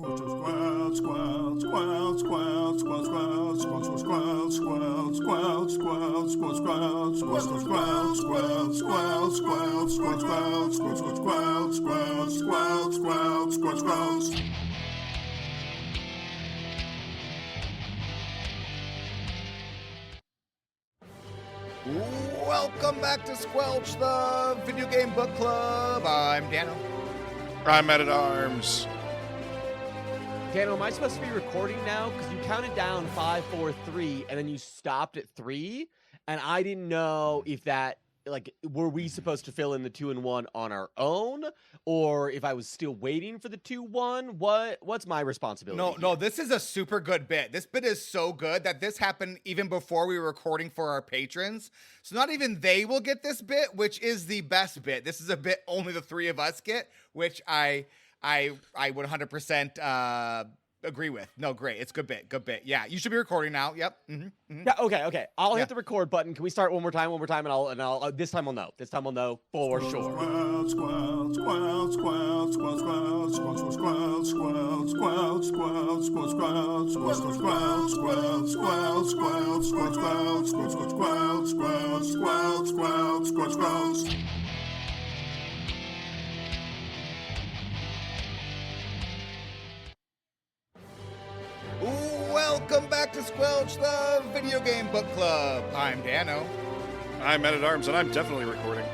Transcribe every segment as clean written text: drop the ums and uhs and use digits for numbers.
Welcome back to Squelch, the video game book club. I'm Dano. I'm at arms. Dano, am I supposed to be recording now? Because you counted down 5, 4, 3, and then you stopped at 3, and I didn't know if that, like, were we supposed to fill in the 2 and 1 on our own, or if I was still waiting for the 2-1? What's my responsibility? No, this is a super good bit. This bit is so good that this happened even before we were recording for our patrons. So not even they will get this bit, which is the best bit. This is a bit only the 3 of us get, which I would 100% agree with. No, great. It's good bit. Yeah, you should be recording now. Yep. Yeah. Okay. I'll hit the record button. Can we start one more time, and I'll this time we'll know. This time we'll know for sure. Welcome back to Squelch, the video game book club. I'm Dano. I'm at arms, and I'm definitely recording.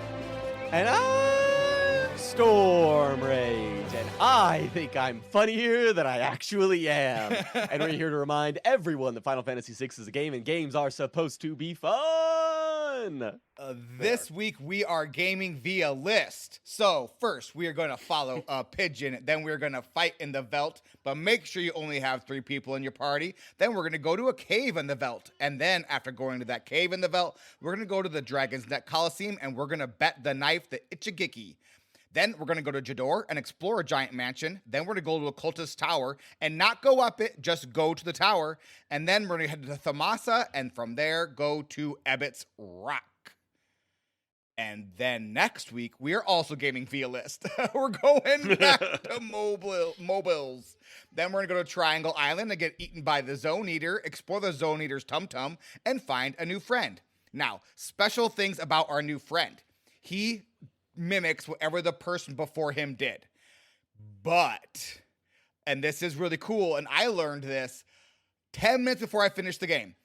And I'm Storm Rage, and I think I'm funnier than I actually am. And we're here to remind everyone that Final Fantasy VI is a game, and games are supposed to be fun. This week we are gaming via list. So first we are going to follow a pigeon, then we're going to fight in the Veldt, but make sure you only have 3 people in your party. Then we're going to go to a cave in the Veldt, and then after going to that cave in the Veldt, we're going to go to the Dragon's Neck Coliseum, and we're going to bet the knife, the Ichigeki. Then we're going to go to Jidoor and explore a giant mansion. Then we're going to go to a Cultists Tower and not go up it, just go to the tower. And then we're going to head to Thamasa, and from there go to Ebot's Rock. And then next week, we are also gaming via list. We're going back to Mobilz. Then we're going to go to Triangle Island and get eaten by the Zone Eater, explore the Zone Eater's tum-tum, and find a new friend. Now, special things about our new friend. He mimics whatever the person before him did. But, and this is really cool, and I learned this 10 minutes before I finished the game.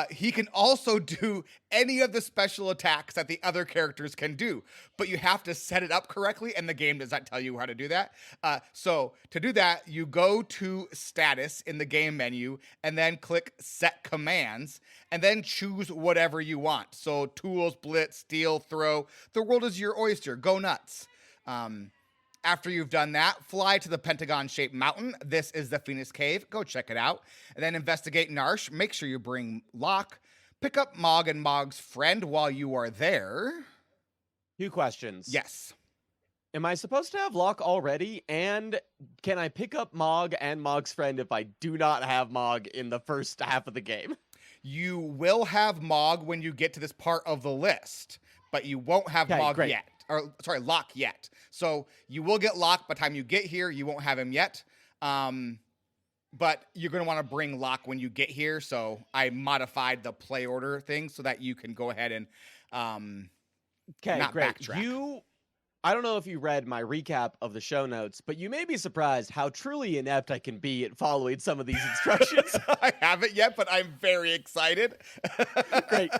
He can also do any of the special attacks that the other characters can do, but you have to set it up correctly, and the game does not tell you how to do that. So to do that, you go to status in the game menu, and then click set commands, and then choose whatever you want. So tools, blitz, steal, throw. The world is your oyster. Go nuts. After you've done that, fly to the pentagon-shaped mountain. This is the Phoenix Cave. Go check it out. And then investigate Narsh. Make sure you bring Locke. Pick up Mog and Mog's friend while you are there. 2 questions. Yes. Am I supposed to have Locke already? And can I pick up Mog and Mog's friend if I do not have Mog in the first half of the game? You will have Mog when you get to this part of the list, but you won't have Mog yet. Locke yet. So you will get Locke by the time you get here. You won't have him yet. But you're going to want to bring Locke when you get here. So I modified the play order thing so that you can go ahead and not backtrack. I don't know if you read my recap of the show notes, but you may be surprised how truly inept I can be at following some of these instructions. I haven't yet, but I'm very excited. Great.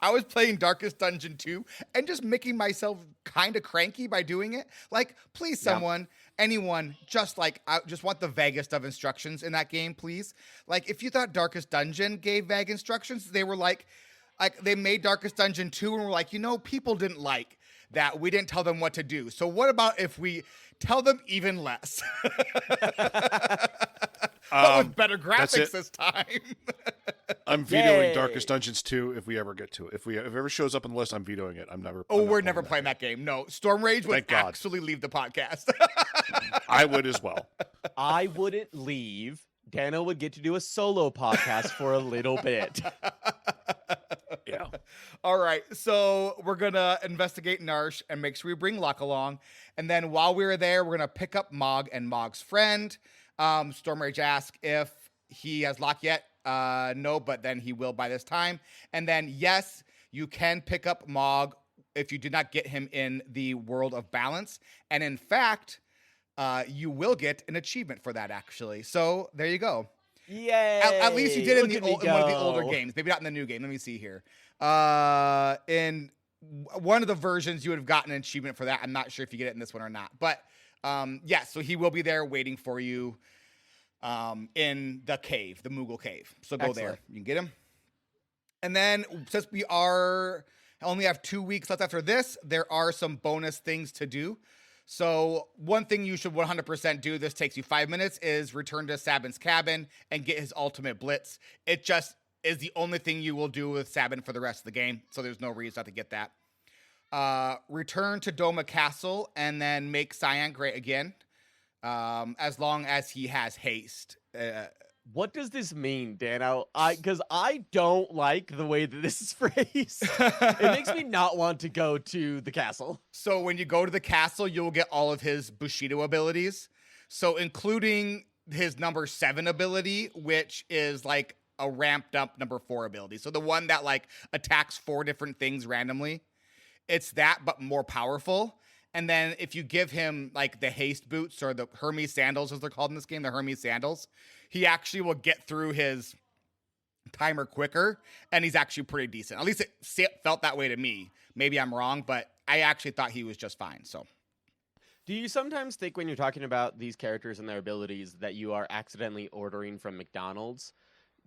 I was playing Darkest Dungeon 2 and just making myself kind of cranky by doing it. Like, please, someone, anyone, I just want the vaguest of instructions in that game, please. Like, if you thought Darkest Dungeon gave vague instructions, they were like they made Darkest Dungeon 2 and were like, people didn't like that we didn't tell them what to do. So what about if we tell them even less? But with better graphics this time. I'm vetoing Darkest Dungeons 2 if we ever get to it. If it ever shows up on the list, I'm vetoing it. We're never playing that game. No, Storm Rage would actually leave the podcast. I would as well. I wouldn't leave. Dano would get to do a solo podcast for a little bit. Yeah. All right. So we're going to investigate Narsh and make sure we bring Locke along. And then while we're there, we're going to pick up Mog and Mog's friend. Storm Rage asks if he has locked yet. No, but then he will by this time. And then, yes, you can pick up Mog if you did not get him in the World of Balance. And in fact, you will get an achievement for that, actually. So there you go. Yay! At least you did in, Look in at me one of the older go. games. Maybe not in the new game. Let me see here. In one of the versions, you would have gotten an achievement for that. I'm not sure if you get it in this one or not. But yeah, so he will be there waiting for you in the cave, the Moogle cave. So go there. You can get him. And then since we only have 2 weeks left after this, there are some bonus things to do. So one thing you should 100% do, this takes you 5 minutes, is return to Sabin's cabin and get his ultimate Blitz. It just is the only thing you will do with Sabin for the rest of the game, so there's no reason not to get that. Return to Doma Castle and then make Cyan great again, as long as he has haste. What does this mean, Dano? Because I don't like the way that this is phrased. It makes me not want to go to the castle. So when you go to the castle, you'll get all of his Bushido abilities. So including his number 7 ability, which is like a ramped up number 4 ability. So the one that like attacks 4 different things randomly. It's that, but more powerful. And then if you give him like the haste boots or the Hermes sandals, as they're called in this game, the Hermes sandals, he actually will get through his timer quicker, and he's actually pretty decent. At least it felt that way to me. Maybe I'm wrong, but I actually thought he was just fine. So, do you sometimes think when you're talking about these characters and their abilities that you are accidentally ordering from McDonald's?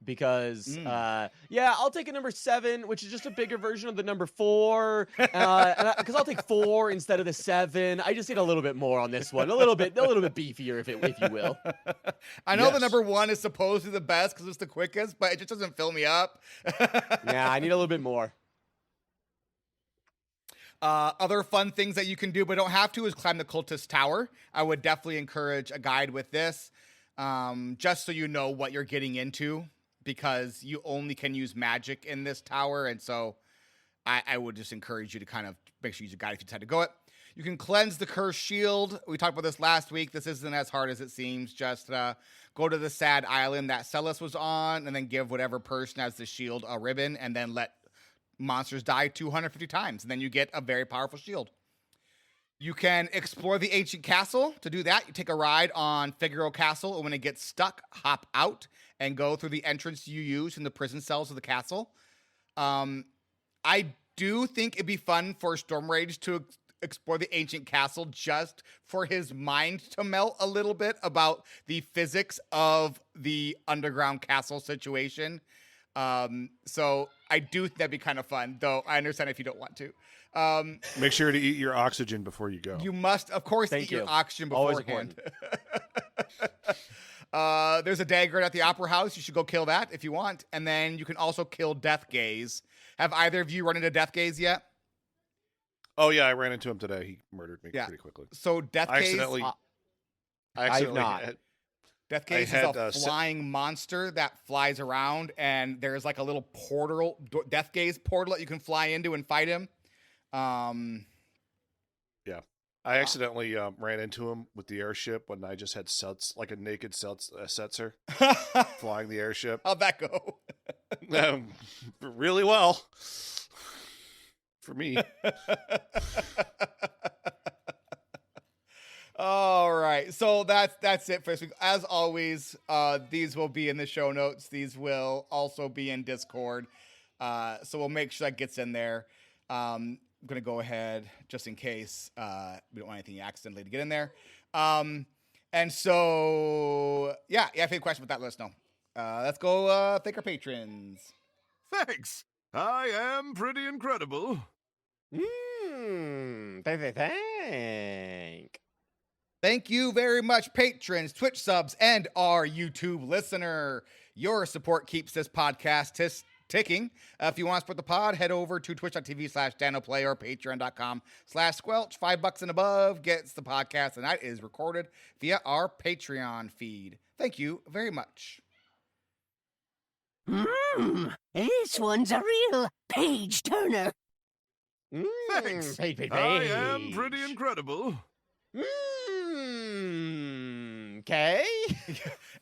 Because, yeah, I'll take a number 7, which is just a bigger version of the number 4. Because I'll take 4 instead of the 7. I just need a little bit more on this one, a little bit beefier, if you will. I know the number 1 is supposedly the best because it's the quickest, but it just doesn't fill me up. Yeah, I need a little bit more. Other fun things that you can do, but don't have to, is climb the Cultists Tower. I would definitely encourage a guide with this, just so you know what you're getting into. Because you only can use magic in this tower, and so I would just encourage you to kind of make sure you use a guide if you decide to go it. You can cleanse the cursed shield. We talked about this last week. This isn't as hard as it seems. Just go to the sad island that Celis was on, and then give whatever person has the shield a ribbon, and then let monsters die 250 times, and then you get a very powerful shield. You can explore the ancient castle. To do that, you take a ride on Figaro Castle, and when it gets stuck, hop out and go through the entrance you use in the prison cells of the castle. I do think it'd be fun for Storm Rage to explore the ancient castle just for his mind to melt a little bit about the physics of the underground castle situation. So I do think that'd be kind of fun, though I understand if you don't want to. Make sure to eat your oxygen before you go. You must, of course, eat your oxygen beforehand. There's a dagger at the Opera House. You should go kill that if you want. And then you can also kill Death Gaze. Have either of you run into Death Gaze yet? Oh, yeah, I ran into him today. He murdered me pretty quickly. So Death Gaze... I accidentally Death Gaze is a flying monster that flies around, and there's like a little portal, Death Gaze portal that you can fly into and fight him. Yeah. I accidentally ran into him with the airship when I just had Seltz, like a naked Setzer flying the airship. How'd that go? Really well. For me. All right. So that's it for this week. As always, these will be in the show notes. These will also be in Discord. So we'll make sure that gets in there. I'm going to go ahead just in case we don't want anything accidentally to get in there. And so, yeah, if you have any questions about that, let us know. Let's go thank our patrons. Thanks. I am pretty incredible. Thank you very much, patrons, Twitch subs, and our YouTube listener. Your support keeps this podcast ticking. If you want to support the pod, head over to twitch.tv/DanoPlay or patreon.com/squelch. $5 and above gets the podcast, and that is recorded via our Patreon feed. Thank you very much. This one's a real page turner. Thanks. Page. I am pretty incredible. okay.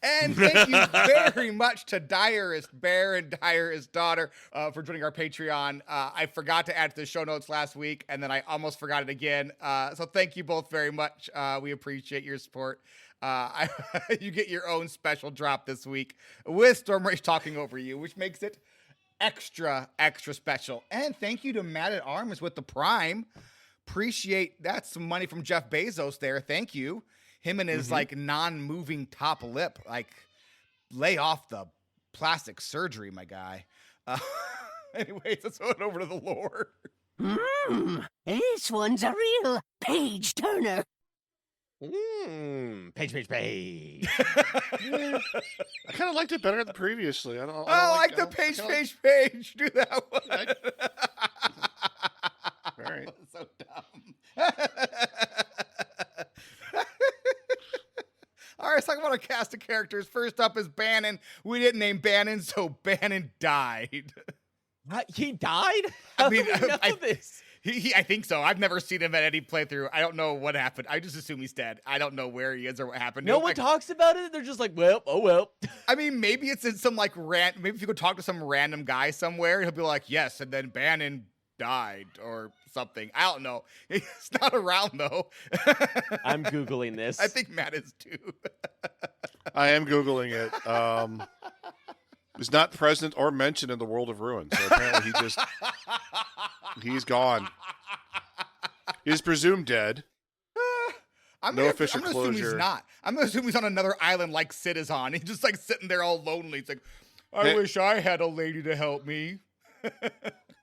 And thank you very much to Diarist Bear and Diarist Daughter for joining our Patreon. I forgot to add to the show notes last week, and then I almost forgot it again. So thank you both very much. We appreciate your support. You get your own special drop this week with Storm Rage talking over you, which makes it extra special. And thank you to Matt at Arms with the Prime. Appreciate that's some money from Jeff Bezos there. Thank you. Him and his like non-moving top lip, like lay off the plastic surgery, my guy. Anyways, let's go over to the lore. This one's a real page turner. Page. I kind of liked it better than previously. I like the page. Do that one. All right. So dumb. All right, let's talk about a cast of characters. First up is Bannon. We didn't name Bannon, so Bannon died. What? He died? I mean, How do we know this? I think so. I've never seen him at any playthrough. I don't know what happened. I just assume he's dead. I don't know where he is or what happened. No one talks about it. They're just like, well, oh well. I mean, maybe it's in some like maybe if you go talk to some random guy somewhere, he'll be like, yes, and then Bannon died or something. I don't know. He's not around though. I'm Googling this. I think Matt is too. I am Googling it. Is not present or mentioned in the World of Ruin. So apparently he's gone. He's presumed dead. No official I'm gonna assume he's closure. not. I'm gonna assume he's on another island like Sid is on. He's just like sitting there all lonely. It's like, I wish I had a lady to help me.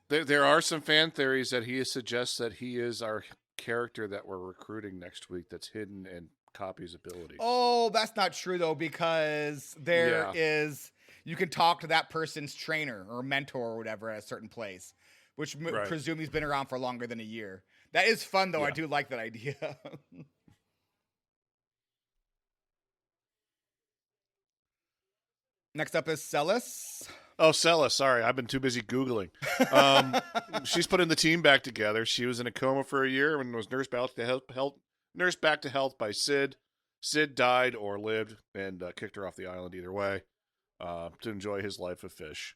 There are some fan theories that he suggests that he is our character that we're recruiting next week that's hidden in Copy's ability. Oh, that's not true though, because there is you can talk to that person's trainer or mentor or whatever at a certain place, which presume he's been around for longer than a year. That is fun though. Yeah. I do like that idea. Next up is Celis. Oh, Celis. Sorry, I've been too busy Googling. She's putting the team back together. She was in a coma for a year and was nursed back to health by Sid. Sid died or lived and kicked her off the island either way to enjoy his life of fish.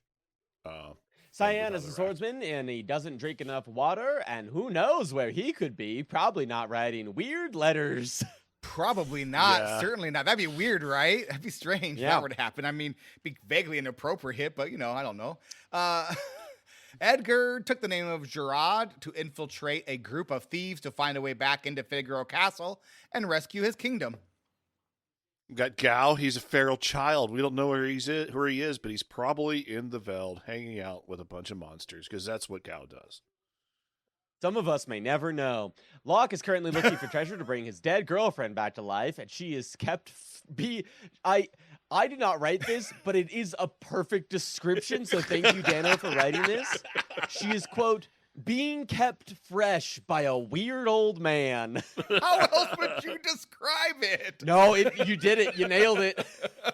Cyan is a swordsman, and he doesn't drink enough water, and who knows where he could be. Probably not writing weird letters. Probably not. Yeah. Certainly not. That'd be weird, right? That'd be strange if Yeah. that were to happen. I mean, be vaguely inappropriate, but I don't know. Edgar took the name of Gerard to infiltrate a group of thieves to find a way back into Figaro Castle and rescue his kingdom. We've got Gao. He's a feral child. We don't know where he is, but he's probably in the Veldt hanging out with a bunch of monsters because that's what Gao does. Some of us may never know. Locke is currently looking for treasure to bring his dead girlfriend back to life, and she is kept I did not write this, but it is a perfect description, so thank you, Dano, for writing this. She is, quote, being kept fresh by a weird old man. How else would you describe it? No, you did it. You nailed it.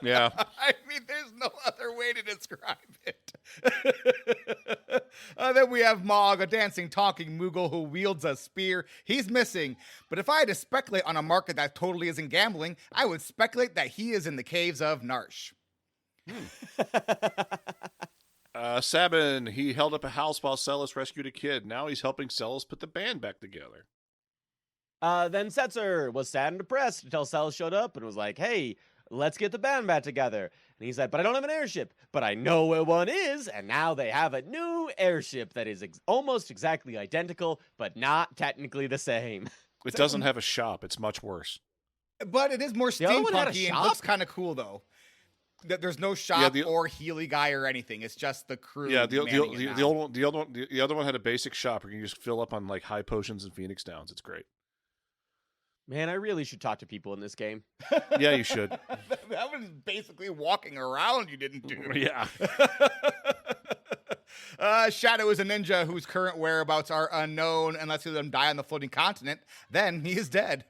Yeah. I mean, there's no other way to describe it. Then we have Mog, a dancing, talking Moogle who wields a spear. He's missing. But if I had to speculate on a market that totally isn't gambling, I would speculate that he is in the caves of Narsh. Sabin, he held up a house while Celis rescued a kid. Now he's helping Celis put the band back together. Then Setzer was sad and depressed until Celis showed up and was like, hey, let's get the band back together. And he's like, but I don't have an airship, but I know where one is. And now they have a new airship that is almost exactly identical, but not technically the same. It doesn't have a shop. It's much worse. But it is more The other one had a steampunky and shop? looks kind of cool, though. That there's no shop or Healy guy or anything. It's just the crew. Yeah, the other one had a basic shop where you can just fill up on like high potions and Phoenix Downs. It's great. Man, I really should talk to people in this game. Yeah, you should. That was basically walking around you didn't do. Yeah. Shadow is a ninja whose current whereabouts are unknown unless he let him die on the floating continent. Then he is dead.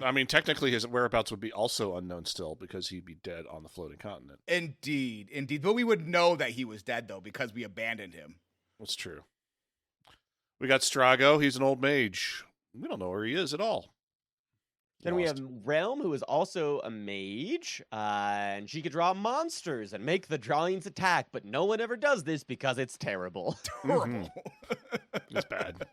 I mean, technically his whereabouts would be also unknown still because he'd be dead on the floating continent. Indeed. But we would know that he was dead, though, because we abandoned him. That's true. We got Strago. He's an old mage. We don't know where he is at all. Then we have Lost. Realm, who is also a mage, and she could draw monsters and make the drawings attack, but no one ever does this because it's terrible. Horrible. It's bad.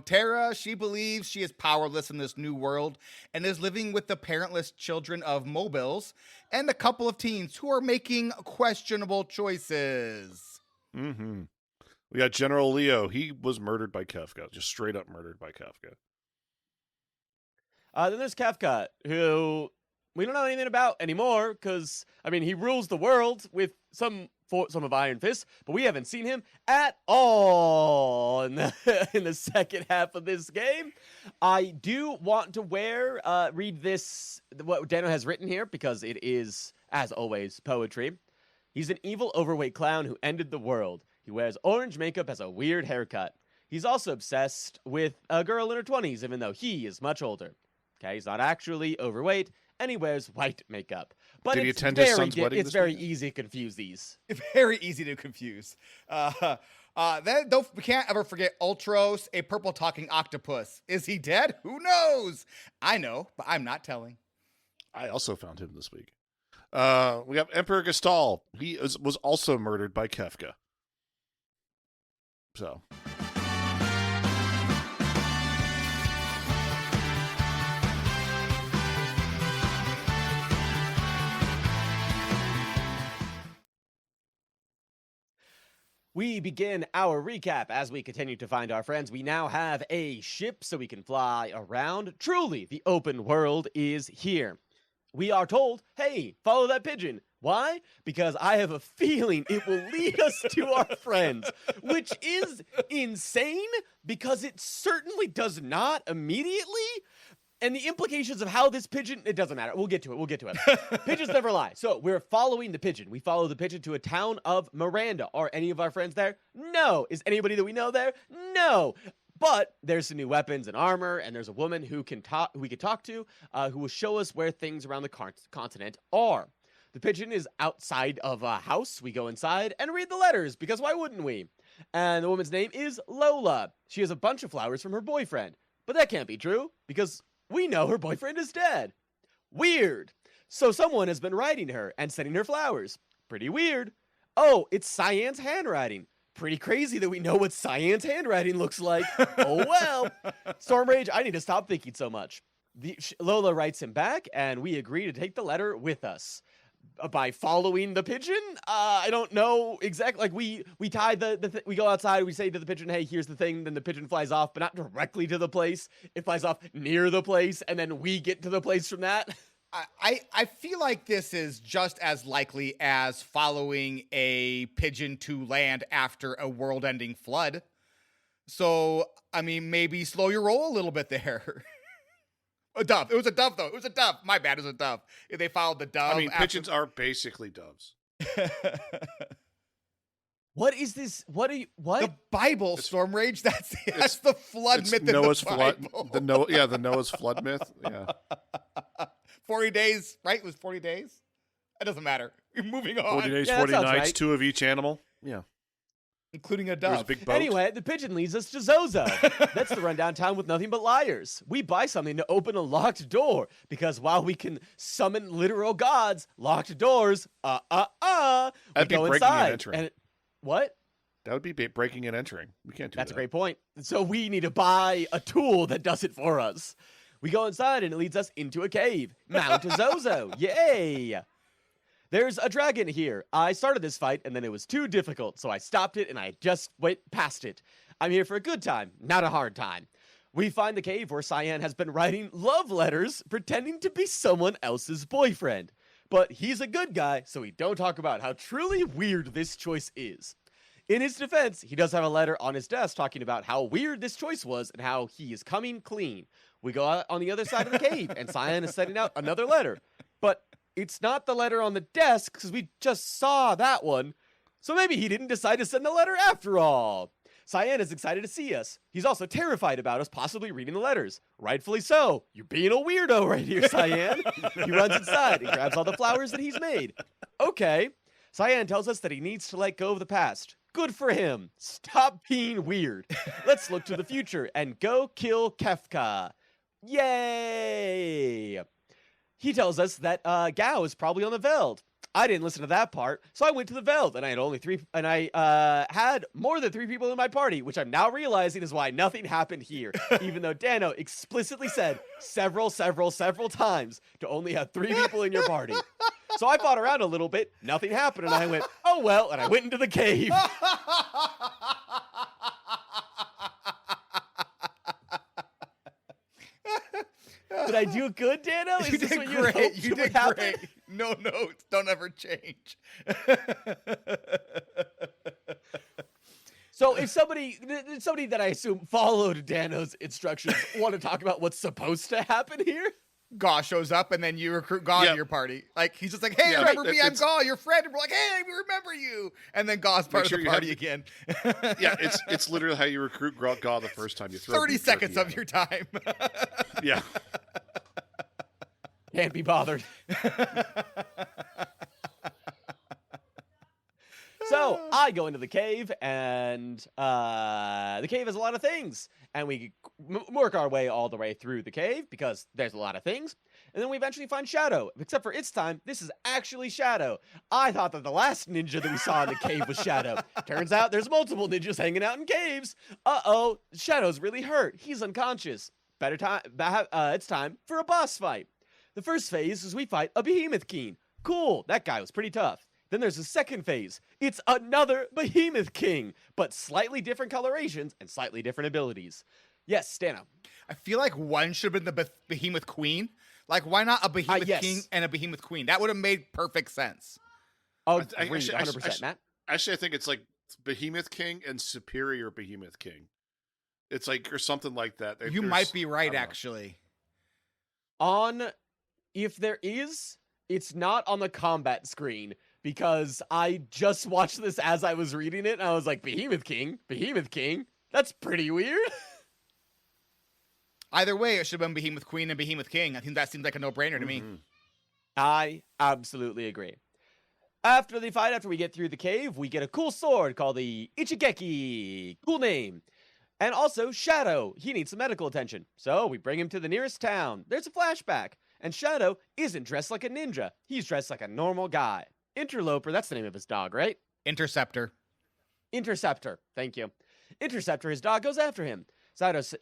Terra, she believes she is powerless in this new world and is living with the parentless children of Mobilz and a couple of teens who are making questionable choices. Mm-hmm. We got General Leo. He was murdered by Kefka. Just straight up murdered by Kefka. Then there's Kefka, who we don't know anything about anymore, because, I mean, he rules the world with some of Iron Fist, but we haven't seen him at all in the second half of this game. I do want to read this, what Daniel has written here, because it is, as always, poetry. He's an evil, overweight clown who ended the world. He wears orange makeup, has a weird haircut. He's also obsessed with a girl in her 20s, even though he is much older. Okay, he's not actually overweight, and he wears white makeup. But Did he it's attend his very son's wedding it's this very weekend? easy to confuse these. Very easy to confuse. We can't ever forget Ultros, a purple talking octopus. Is he dead? Who knows? I know, but I'm not telling. I also found him this week. We have Emperor Gestal. He was also murdered by Kefka. So. We begin our recap as we continue to find our friends. We now have a ship so we can fly around. Truly, the open world is here. We are told, hey, follow that pigeon. Why? Because I have a feeling it will lead us to our friends, which is insane because it certainly does not immediately. And the implications of how this pigeon, it doesn't matter. We'll get to it. Pigeons never lie. So we're following the pigeon. We follow the pigeon to a town of Miranda. Are any of our friends there? No. Is anybody that we know there? No. But there's some new weapons and armor, and there's a woman who we can talk to, who will show us where things around the continent are. The pigeon is outside of a house. We go inside and read the letters, because why wouldn't we? And the woman's name is Lola. She has a bunch of flowers from her boyfriend. But that can't be true, because we know her boyfriend is dead. Weird. So someone has been writing her and sending her flowers. Pretty weird. Oh, it's Cyan's handwriting. Pretty crazy that we know what Cyan's handwriting looks like. Oh well. Stormrage, I need to stop thinking so much. Lola writes him back, and we agree to take the letter with us. By following the pigeon? I don't know exactly. Like, we tie we go outside, we say to the pigeon, hey, here's the thing, then the pigeon flies off, but not directly to the place. It flies off near the place, and then we get to the place from that. I feel like this is just as likely as following a pigeon to land after a world-ending flood. So, I mean, maybe slow your roll a little bit there. A dove. It was a dove, though. It was a dove. My bad. It was a dove. They followed the dove. I mean, pigeons are basically doves. What is this? What? The Bible, Storm Rage. That's the flood myth Noah's in the Bible. flood. The Noah's flood myth. Yeah. 40 days, right? It was 40 days. It doesn't matter. You're moving on. 40 days, Yeah, that 40 sounds nights, right. 2 of each animal. Yeah. Including a There's a dove. big boat. Anyway, the pigeon leads us to Zozo. That's the rundown town with nothing but liars. We buy something to open a locked door, because while we can summon literal gods, locked doors, we That'd be go breaking and inside. entering. What? That would be breaking and entering. We can't do that. That's a great point. So we need to buy a tool that does it for us. We go inside, and it leads us into a cave. Mount Zozo. Yay! There's a dragon here. I started this fight, and then it was too difficult, so I stopped it, and I just went past it. I'm here for a good time, not a hard time. We find the cave where Cyan has been writing love letters, pretending to be someone else's boyfriend. But he's a good guy, so we don't talk about how truly weird this choice is. In his defense, he does have a letter on his desk talking about how weird this choice was and how he is coming clean. We go out on the other side of the cave, and Cyan is sending out another letter. But it's not the letter on the desk, because we just saw that one. So maybe he didn't decide to send the letter after all. Cyan is excited to see us. He's also terrified about us possibly reading the letters. Rightfully so. You're being a weirdo right here, Cyan. He runs inside and grabs all the flowers that he's made. Okay. Cyan tells us that he needs to let go of the past. Good for him. Stop being weird. Let's look to the future and go kill Kefka. Yay! He tells us that Gao is probably on the Veldt. I didn't listen to that part, so I went to the Veldt, and I had more than 3 people in my party, which I'm now realizing is why nothing happened here, even though Dano explicitly said several times to only have 3 people in your party. So I fought around a little bit, nothing happened, and I went, oh well, and I went into the cave. Did I do good, Dano? Is You this did what great. hoped You would did happen? great. No notes. Don't ever change. So if somebody that I assume followed Dano's instructions want to talk about what's supposed to happen here? Gaw shows up, and then you recruit Gaw to your party. Like, he's just like, hey, Yeah, remember me? I'm it's- Gaw, your friend. And we're like, hey, we remember you. And then Gaw's part sure of you the have- party again. Yeah, it's literally how you recruit Gaw the first time you throw 30 beef seconds jerky of at your him. time. Yeah. Can't be bothered. So I go into the cave, and the cave has a lot of things, and we work our way all the way through the cave because there's a lot of things, and then we eventually find Shadow. Except for it's time, this is actually Shadow. I thought that the last ninja that we saw in the cave was Shadow. Turns out there's multiple ninjas hanging out in caves. Uh-oh, Shadow's really hurt. He's unconscious. It's time for a boss fight. The first phase is we fight a Behemoth King. Cool, that guy was pretty tough. Then there's a second phase. It's another Behemoth King, but slightly different colorations and slightly different abilities. Yes, Stano. I feel like one should have been the Behemoth Queen. Like, why not a Behemoth yes. King and a Behemoth Queen? That would have made perfect sense. Oh, I- agreed, actually- 100%, Matt. Actually, I think it's like Behemoth King and Superior Behemoth King. It's like, or something like that. You might be right, actually. If there is, it's not on the combat screen, because I just watched this as I was reading it, and I was like, Behemoth King? That's pretty weird. Either way, it should have been Behemoth Queen and Behemoth King. I think that seems like a no-brainer to me. I absolutely agree. After the fight, after we get through the cave, we get a cool sword called the Ichigeki. Cool name. And also, Shadow. He needs some medical attention. So we bring him to the nearest town. There's a flashback. And Shadow isn't dressed like a ninja. He's dressed like a normal guy. Interloper, that's the name of his dog, right? Interceptor. Interceptor. Thank you. Interceptor, his dog, goes after him.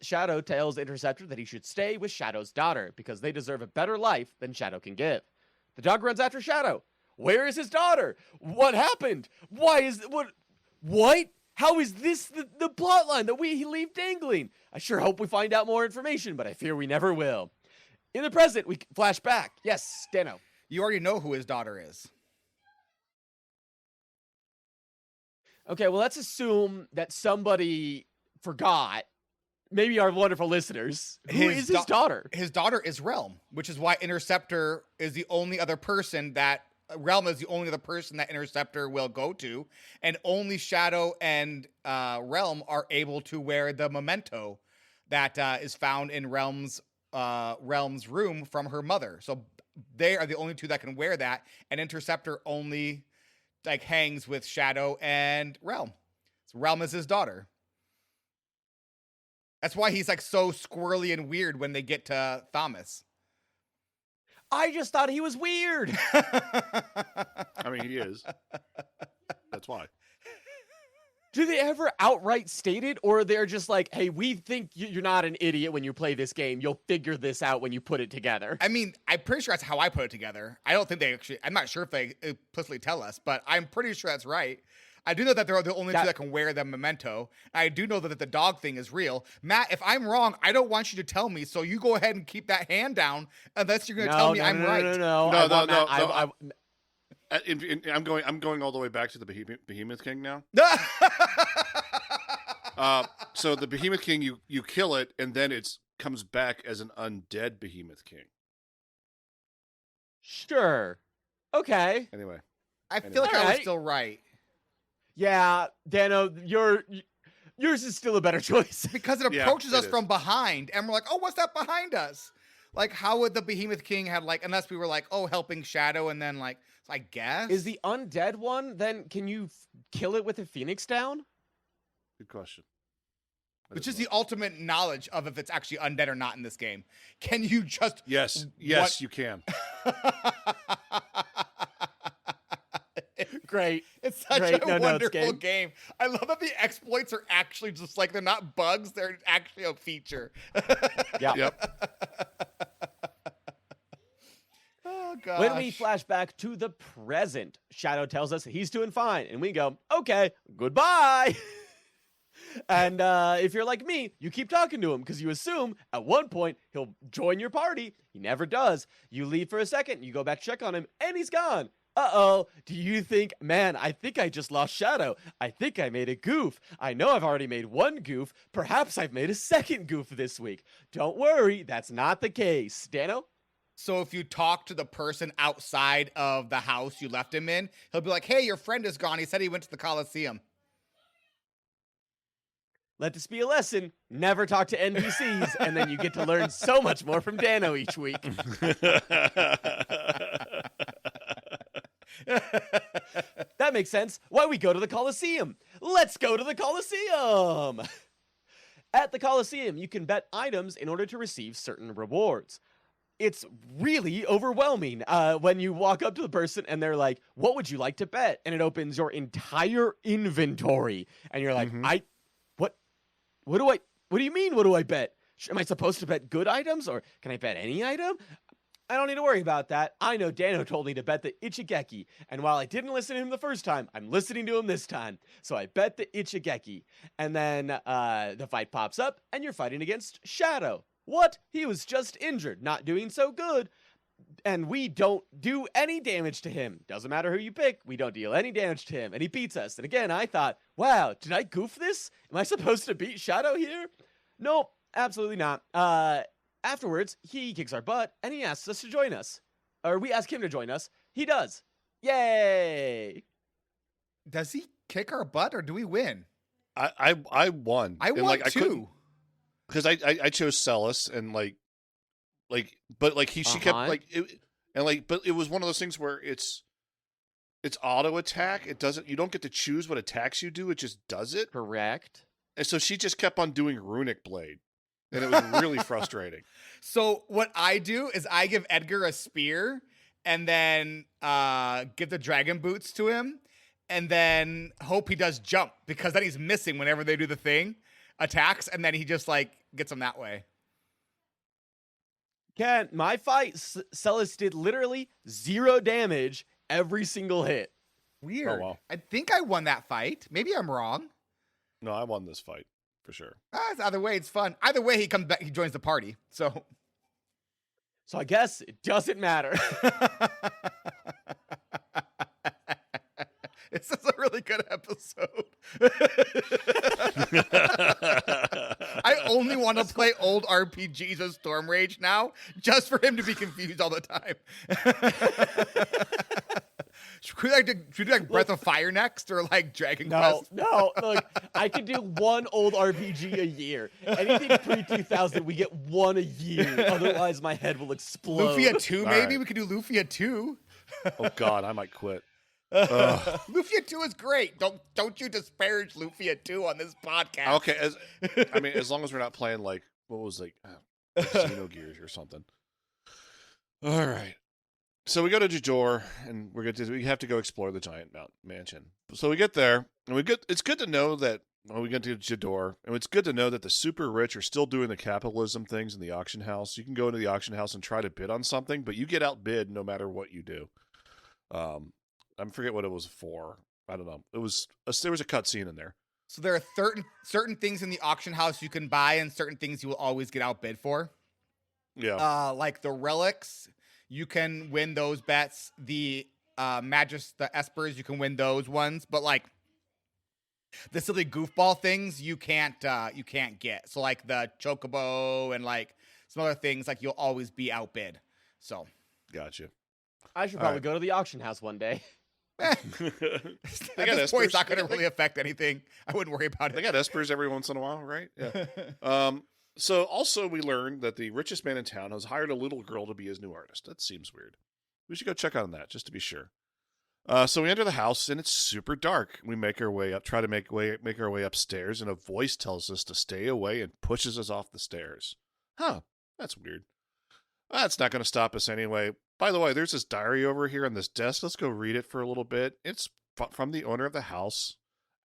Shadow tells Interceptor that he should stay with Shadow's daughter because they deserve a better life than Shadow can give. The dog runs after Shadow. Where is his daughter? What happened? What? How is this the plot line that we leave dangling? I sure hope we find out more information, but I fear we never will. In the present, we flash back. Yes, Dano. You already know who his daughter is. Okay, well, let's assume that somebody forgot. Maybe our wonderful listeners. Who is his daughter? His daughter is Realm, which is why Interceptor is the only other person that Realm is the only other person that Interceptor will go to, and only Shadow and Realm are able to wear the memento that is found in Realm's room from her mother. So they are the only two that can wear that, and Interceptor only like hangs with Shadow and Realm. So Realm is his daughter. That's why he's like so squirrely and weird when they get to Thamasa. I just thought he was weird. I mean, he is. That's why. Do they ever outright state it, or they're just like, hey, we think you're not an idiot when you play this game. You'll figure this out when you put it together. I mean, I'm pretty sure that's how I put it together. I don't think they actually, I'm not sure if they implicitly tell us, but I'm pretty sure that's right. I do know that they're the only two that can wear the memento. I do know that the dog thing is real. Matt, if I'm wrong, I don't want you to tell me, so you go ahead and keep that hand down unless you're going to tell me I'm right. No. I'm going all the way back to the Behemoth King now. So the Behemoth King, you kill it, and then it comes back as an undead Behemoth King. Sure. Okay. Anyway, I feel like I was Alright. still right. Yeah, Dano, yours is still a better choice. Because it Yeah, approaches it us is. from behind, and we're like, oh, what's that behind us? Like, how would the Behemoth King have, like, unless we were like, oh, helping Shadow, and then, like, so I guess? Is the undead one, then can you kill it with a phoenix down? good question. Which is the ultimate knowledge of if it's actually undead or not in this game. Can you just... Yes, you can. Great. It's such Great. a No notes wonderful game. game. I love that the exploits are actually just like, they're not bugs, they're actually a feature. Yeah. Yep. Oh, gosh. When we flash back to the present, Shadow tells us he's doing fine, and we go, okay, goodbye. And if you're like me, you keep talking to him because you assume at one point he'll join your party. He never does. You leave for a second, you go back check on him, and he's gone. Uh-oh, do you think, man, I think I just lost Shadow. I think I made a goof. I know I've already made one goof. Perhaps I've made a second goof this week. Don't worry, that's not the case. Dano? So if you talk to the person outside of the house you left him in, he'll be like, hey, your friend is gone. He said he went to the Coliseum. Let this be a lesson. Never talk to NPCs, and then you get to learn so much more from Dano each week. That makes sense. Why we go to the Coliseum? Let's go to the Coliseum! At the Coliseum, you can bet items in order to receive certain rewards. It's really overwhelming when you walk up to the person and they're like, what would you like to bet? And it opens your entire inventory. And you're like, what do you mean, what do I bet? Am I supposed to bet good items, or can I bet any item? I don't need to worry about that. I know Dano told me to bet the Ichigeki, and while I didn't listen to him the first time, I'm listening to him this time. So I bet the Ichigeki, and then the fight pops up, and you're fighting against Shadow. What? He was just injured, not doing so good. And we don't do any damage to him. Doesn't matter who you pick, we don't deal any damage to him, and he beats us. And again, I thought, wow, did I goof this? Am I supposed to beat Shadow here? Nope, absolutely not. Afterwards, he kicks our butt, and he asks us to join us. Or we ask him to join us. He does. Yay! Does he kick our butt, or do we win? I won. I won too. Because I chose Celis, and but she kept but it was one of those things where it's auto attack. It doesn't. You don't get to choose what attacks you do. It just does it. Correct. And so she just kept on doing Runic Blade, and it was really frustrating. So what I do is I give Edgar a spear, and then give the dragon boots to him, and then hope he does jump, because then he's missing whenever they do the thing, attacks, and then he just gets them that way. Ken, my fight, Celis did literally 0 damage every single hit. Weird. Oh, wow. I think I won that fight. Maybe I'm wrong. No, I won this fight for sure. Either way, it's fun. Either way, he comes back. He joins the party. So I guess it doesn't matter. This is a really good episode. I only want to play old RPGs as Storm Rage now, just for him to be confused all the time. Should we do Breath of Fire next, or Dragon Quest? No, look, I could do one old RPG a year. Anything pre-2000, we get one a year. Otherwise, my head will explode. Lufia 2, maybe? Right. We could do Lufia 2. Oh, God, I might quit. Lufia 2 is great. Don't you disparage Lufia 2 on this podcast. Okay, as long as we're not playing Xenogears or something. All right. So we go to Jidoor, and we have to go explore the giant mansion. So we get there, and it's good to know that when we get to Jidoor, and it's good to know that the super rich are still doing the capitalism things in the auction house. You can go into the auction house and try to bid on something, but you get outbid no matter what you do. I forget what it was for. I don't know. There was a cutscene in there. So there are certain things in the auction house you can buy, and certain things you will always get outbid for. Yeah. Like the relics, you can win those bets. The the espers, you can win those ones. But the silly goofball things, you can't get. So the chocobo and some other things, you'll always be outbid. So. Gotcha. I should probably go to the auction house one day. At this point, it's not going to really affect anything. I wouldn't worry about it. They got espers every once in a while, right? Yeah. So also we learned that the richest man in town has hired a little girl to be his new artist. That seems weird. We should go check on that just to be sure. So we enter the house, and it's super dark. We make our way up, try to make our way upstairs, and a voice tells us to stay away and pushes us off the stairs. Huh, that's weird. That's not going to stop us anyway. By the way, there's this diary over here on this desk. Let's go read it for a little bit. It's from the owner of the house,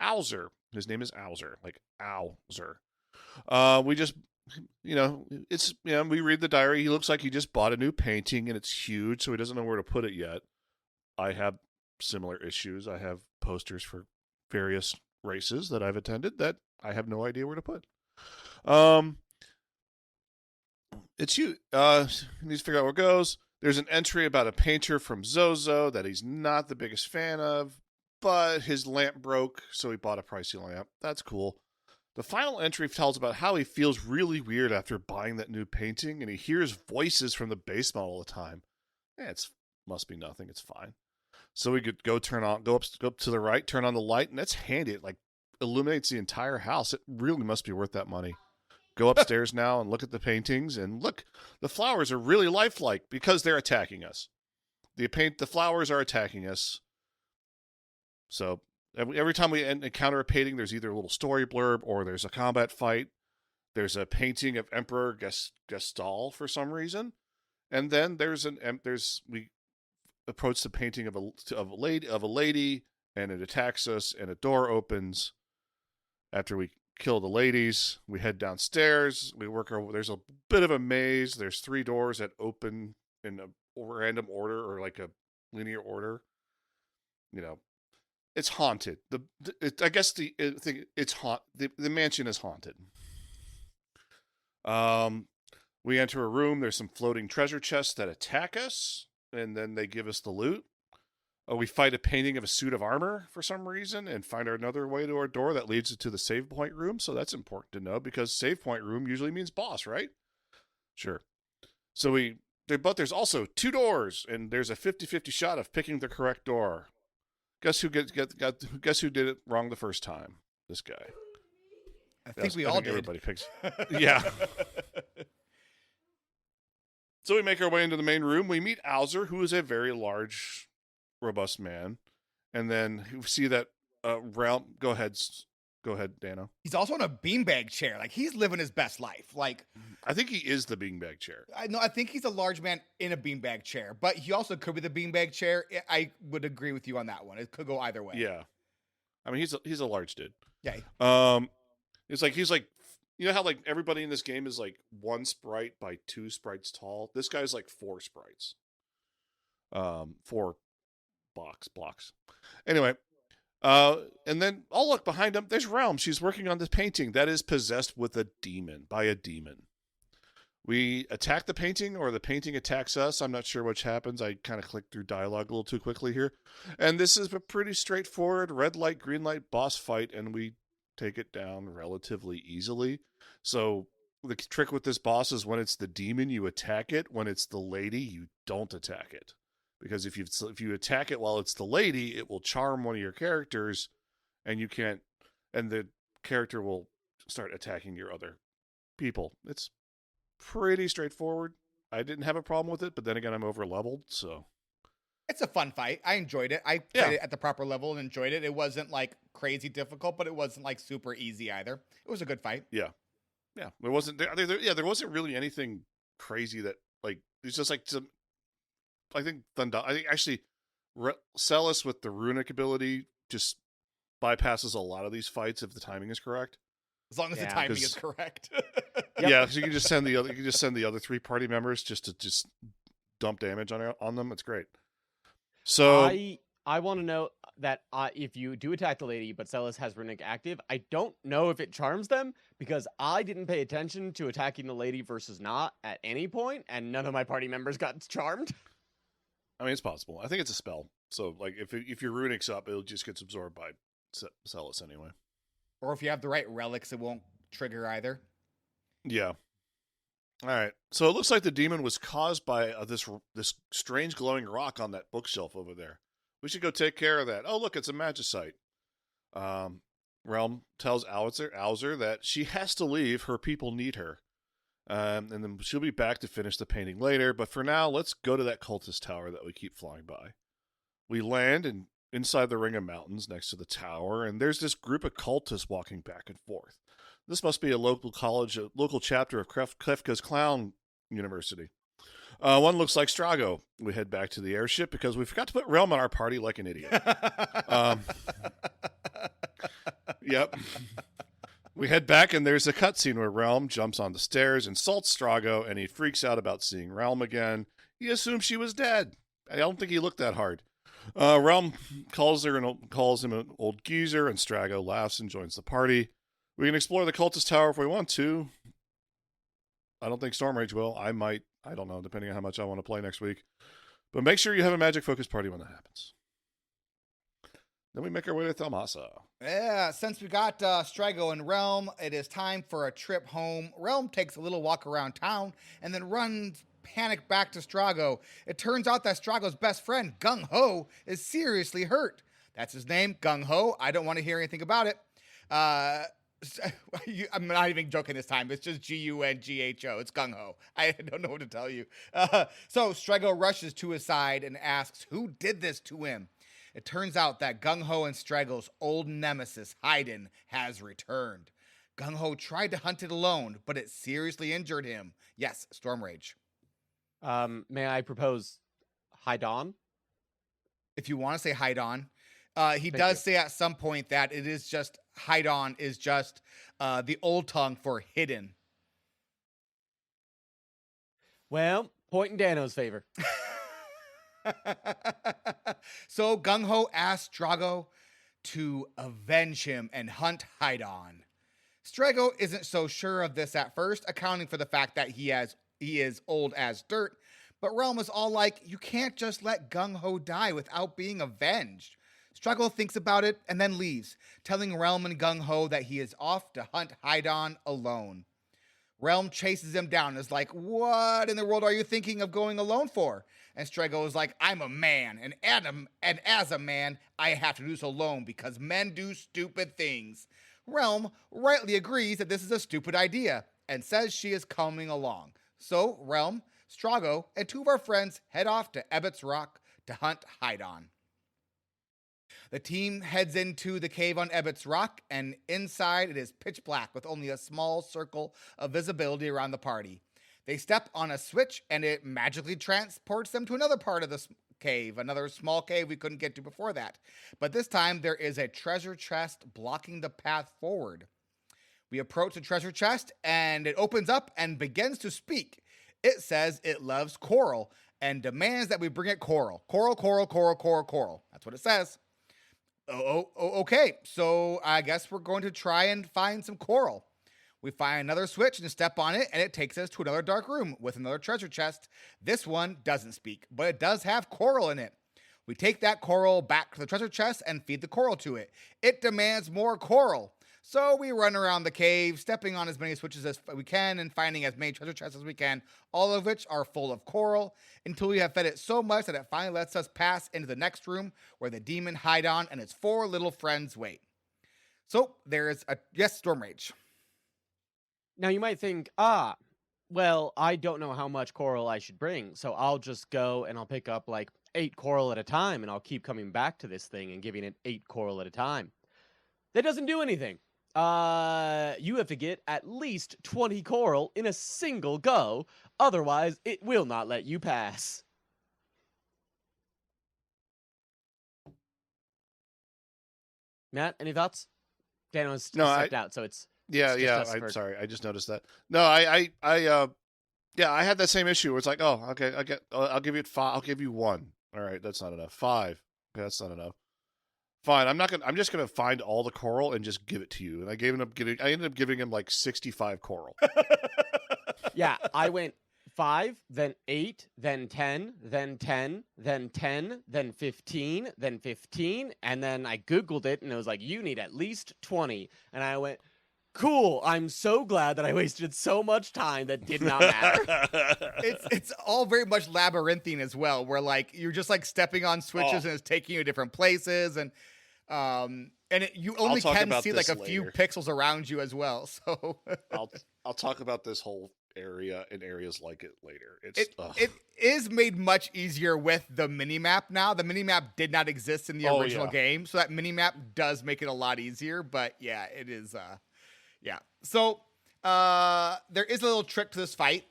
Owzer. His name is Owzer, like Owzer. We just, we read the diary. He looks like he just bought a new painting, and it's huge, so he doesn't know where to put it yet. I have similar issues. I have posters for various races that I've attended that I have no idea where to put. It's you. He needs to figure out where it goes. There's an entry about a painter from Zozo that he's not the biggest fan of, but his lamp broke, so he bought a pricey lamp. That's cool. The final entry tells about how he feels really weird after buying that new painting, and he hears voices from the basement all the time. It must be nothing. It's fine. So we could go up to the right, turn on the light, and that's handy. It illuminates the entire house. It really must be worth that money. Go upstairs now and look at the paintings, and look, the flowers are really lifelike because they're attacking us. The flowers are attacking us. So every time we encounter a painting, there's either a little story blurb or there's a combat fight. There's a painting of Emperor Gestal for some reason, and then we approach the painting of a lady, and it attacks us, and a door opens. After we kill the ladies, we head downstairs. There's a bit of a maze. There's 3 doors that open in a random order or like a linear order. It's haunted. The mansion is haunted. We enter a room. There's some floating treasure chests that attack us, and then they give us the loot. We fight a painting of a suit of armor for some reason and find another way to our door that leads to the save point room. So that's important to know because save point room usually means boss, right? Sure. So but there's also 2 doors, and there's a 50-50 shot of picking the correct door. Guess who did it wrong the first time? This guy. I think we all did. Everybody picks. Yeah. So we make our way into the main room. We meet Owzer, who is a very large, robust man. And then we see that realm. Go ahead, Dano. He's also in a beanbag chair. Like, he's living his best life. Like, I think he is the beanbag chair. I think he's a large man in a beanbag chair, but he also could be the beanbag chair. I would agree with you on that one. It could go either way. Yeah. I mean, he's a large dude. Yeah. He's like, you know how like everybody in this game is like 1 sprite by 2 sprites tall? This guy's like 4 sprites. 4 blocks. Anyway, and then look behind him. There's Realm. She's working on this painting that is possessed with a demon by a demon. We attack the painting, or the painting attacks us. I'm not sure which happens. I kind of clicked through dialogue a little too quickly here. And this is a pretty straightforward red light, green light boss fight, and we take it down relatively easily. So the trick with this boss is when it's the demon, you attack it. When it's the lady, you don't attack it. Because if you attack it while it's the lady, it will charm one of your characters, and the character will start attacking your other people. It's pretty straightforward. I didn't have a problem with it, but then again, I'm over leveled, so it's a fun fight. I enjoyed it. I played it at the proper level and enjoyed it. It wasn't like crazy difficult, but it wasn't like super easy either. It was a good fight. Yeah. There wasn't really anything crazy that like it's just like some. I think actually Celis with the runic ability just bypasses a lot of these fights if the timing is correct. As long as the timing is correct. Yeah, because you can just send the other 3 party members just to dump damage on them. It's great. So I want to know that if you do attack the lady, but Celis has runic active, I don't know if it charms them because I didn't pay attention to attacking the lady versus not at any point, and none of my party members got charmed. I mean, it's possible. I think it's a spell. So, like, if your runic's up, it just gets absorbed by Celis anyway. Or if you have the right relics, it won't trigger either. Yeah. All right. So it looks like the demon was caused by this strange glowing rock on that bookshelf over there. We should go take care of that. Oh, look, it's a magicite. Realm tells Owzer that she has to leave. Her people need her. And then she'll be back to finish the painting later. But for now, let's go to that cultist tower that we keep flying by. We land, and inside the ring of mountains next to the tower, and there's this group of cultists walking back and forth. This must be a local college, a local chapter of Kefka's Clown University. One looks like Strago. We head back to the airship because we forgot to put Realm on our party like an idiot. Yep. We head back, and there's a cutscene where Realm jumps on the stairs, insults Strago, and he freaks out about seeing Realm again. He assumes she was dead. I don't think he looked that hard. Realm calls him an old geezer, and Strago laughs and joins the party. We can explore the Cultists Tower if we want to. I don't think Stormrage will. I might. I don't know, depending on how much I want to play next week. But make sure you have a magic focus party when that happens. Then we make our way to Thamasa. Yeah, since we got Strago and Realm, it is time for a trip home. Realm takes a little walk around town and then runs panic back to Strago. It turns out that Strago's best friend, Gung Ho, is seriously hurt. That's his name, Gung Ho. I don't want to hear anything about it. I'm not even joking this time. It's just Gungho. It's Gung Ho. I don't know what to tell you. So Strago rushes to his side and asks who did this to him. It turns out that Gung Ho and Strago's old nemesis, Haydn, has returned. Gung Ho tried to hunt it alone, but it seriously injured him. Yes, Stormrage. May I propose Haydn? If you want to say Haydn. He Thank does you. say at some point that it is just, Haydn is just the old tongue for hidden. Well, point in Dano's favor. So Gung Ho asks Strago to avenge him and hunt Haydn. Strago isn't so sure of this at first, accounting for the fact that he is old as dirt, but Realm is all like, you can't just let Gung Ho die without being avenged. Strago thinks about it and then leaves, telling Realm and Gung Ho that he is off to hunt Haydn alone. Realm chases him down and is like, what in the world are you thinking of going alone for? And Strago is like, I'm a man, and as a man, I have to do this alone because men do stupid things. Realm rightly agrees that this is a stupid idea and says she is coming along. So Realm, Strago, and two of our friends head off to Ebot's Rock to hunt Haydn. The team heads into the cave on Ebot's Rock, and inside it is pitch black with only a small circle of visibility around the party. They step on a switch, and it magically transports them to another part of the cave, another small cave we couldn't get to before that. But this time, there is a treasure chest blocking the path forward. We approach the treasure chest, and it opens up and begins to speak. It says it loves coral and demands that we bring it coral. Coral, coral, coral, coral, coral. That's what it says. Okay, so I guess we're going to try and find some coral. We find another switch and step on it, and it takes us to another dark room with another treasure chest. This one doesn't speak, but it does have coral in it. We take that coral back to the treasure chest and feed the coral to it. It demands more coral. So we run around the cave, stepping on as many switches as we can and finding as many treasure chests as we can, all of which are full of coral, until we have fed it so much that it finally lets us pass into the next room where the demon Haydn and his four little friends wait. So there is a yes, Stormrage. Now you might think, well, I don't know how much coral I should bring, so I'll just go and I'll pick up like 8 coral at a time, and I'll keep coming back to this thing and giving it 8 coral at a time. That doesn't do anything. You have to get at least 20 coral in a single go, otherwise it will not let you pass. Matt, any thoughts? Dano's stepped out, so it's Yeah, just yeah. us I'm first. sorry. I just noticed that. No, I had that same issue where it's like, oh, okay, I'll give you 5. I'll give you 1. All right, that's not enough. 5. Okay, that's not enough. Fine. I'm just gonna find all the coral and just give it to you. And I ended up giving him like 65 coral. Yeah, I went 5, then 8, then 10, then 10, then 10, then 15, then 15, and then I Googled it and it was like, you need at least 20. And I went, cool, I'm so glad that I wasted so much time that did not matter. It's all very much labyrinthine as well, where like you're just like stepping on switches and it's taking you to different places, and you only talk can about see like this a few later. pixels around you as well. So I'll talk about this whole area and areas like it later. It is made much easier with the minimap now. The minimap did not exist in the original game, so that minimap does make it a lot easier. But yeah, it is. Yeah. So there is a little trick to this fight.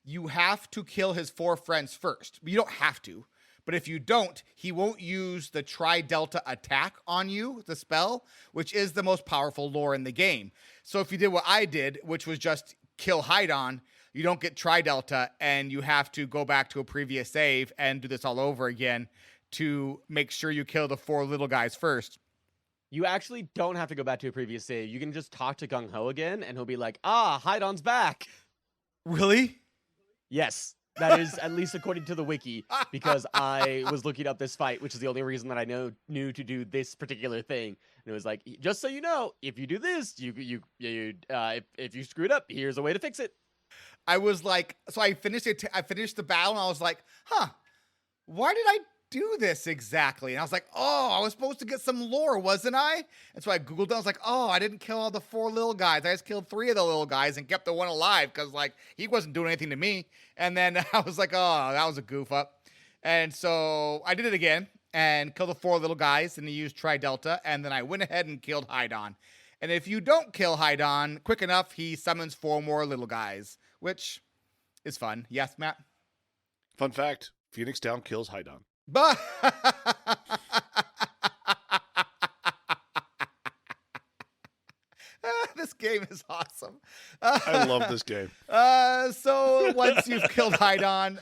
You have to kill his 4 friends first. You don't have to, but if you don't, he won't use the Tri-Delta attack on you, the spell, which is the most powerful lore in the game. So if you did what I did, which was just kill Hydon, you don't get Tri-Delta, and you have to go back to a previous save and do this all over again to make sure you kill the 4 little guys first. You actually don't have to go back to a previous save. You can just talk to Gung Ho again, and he'll be like, Hydon's back. Really? Yes, that is at least according to the wiki, because I was looking up this fight, which is the only reason that I knew to do this particular thing. And it was like, just so you know, if you do this, if you screw it up, here's a way to fix it. I was like, so I finished it. I finished the battle, and I was like, why did I do this exactly? And I was like, I was supposed to get some lore, wasn't I? And so I Googled it. I was like, I didn't kill all the 4 little guys. I just killed 3 of the little guys and kept the one alive because, like, he wasn't doing anything to me. And then I was like, that was a goof up. And so I did it again and killed the 4 little guys, and he used Tri-Delta. And then I went ahead and killed Hydon. And if you don't kill Hydon quick enough, he summons 4 more little guys, which is fun. Yes, Matt? Fun fact, Phoenix Down kills Hydon. But this game is awesome. I love this game. So once you've killed Hydon,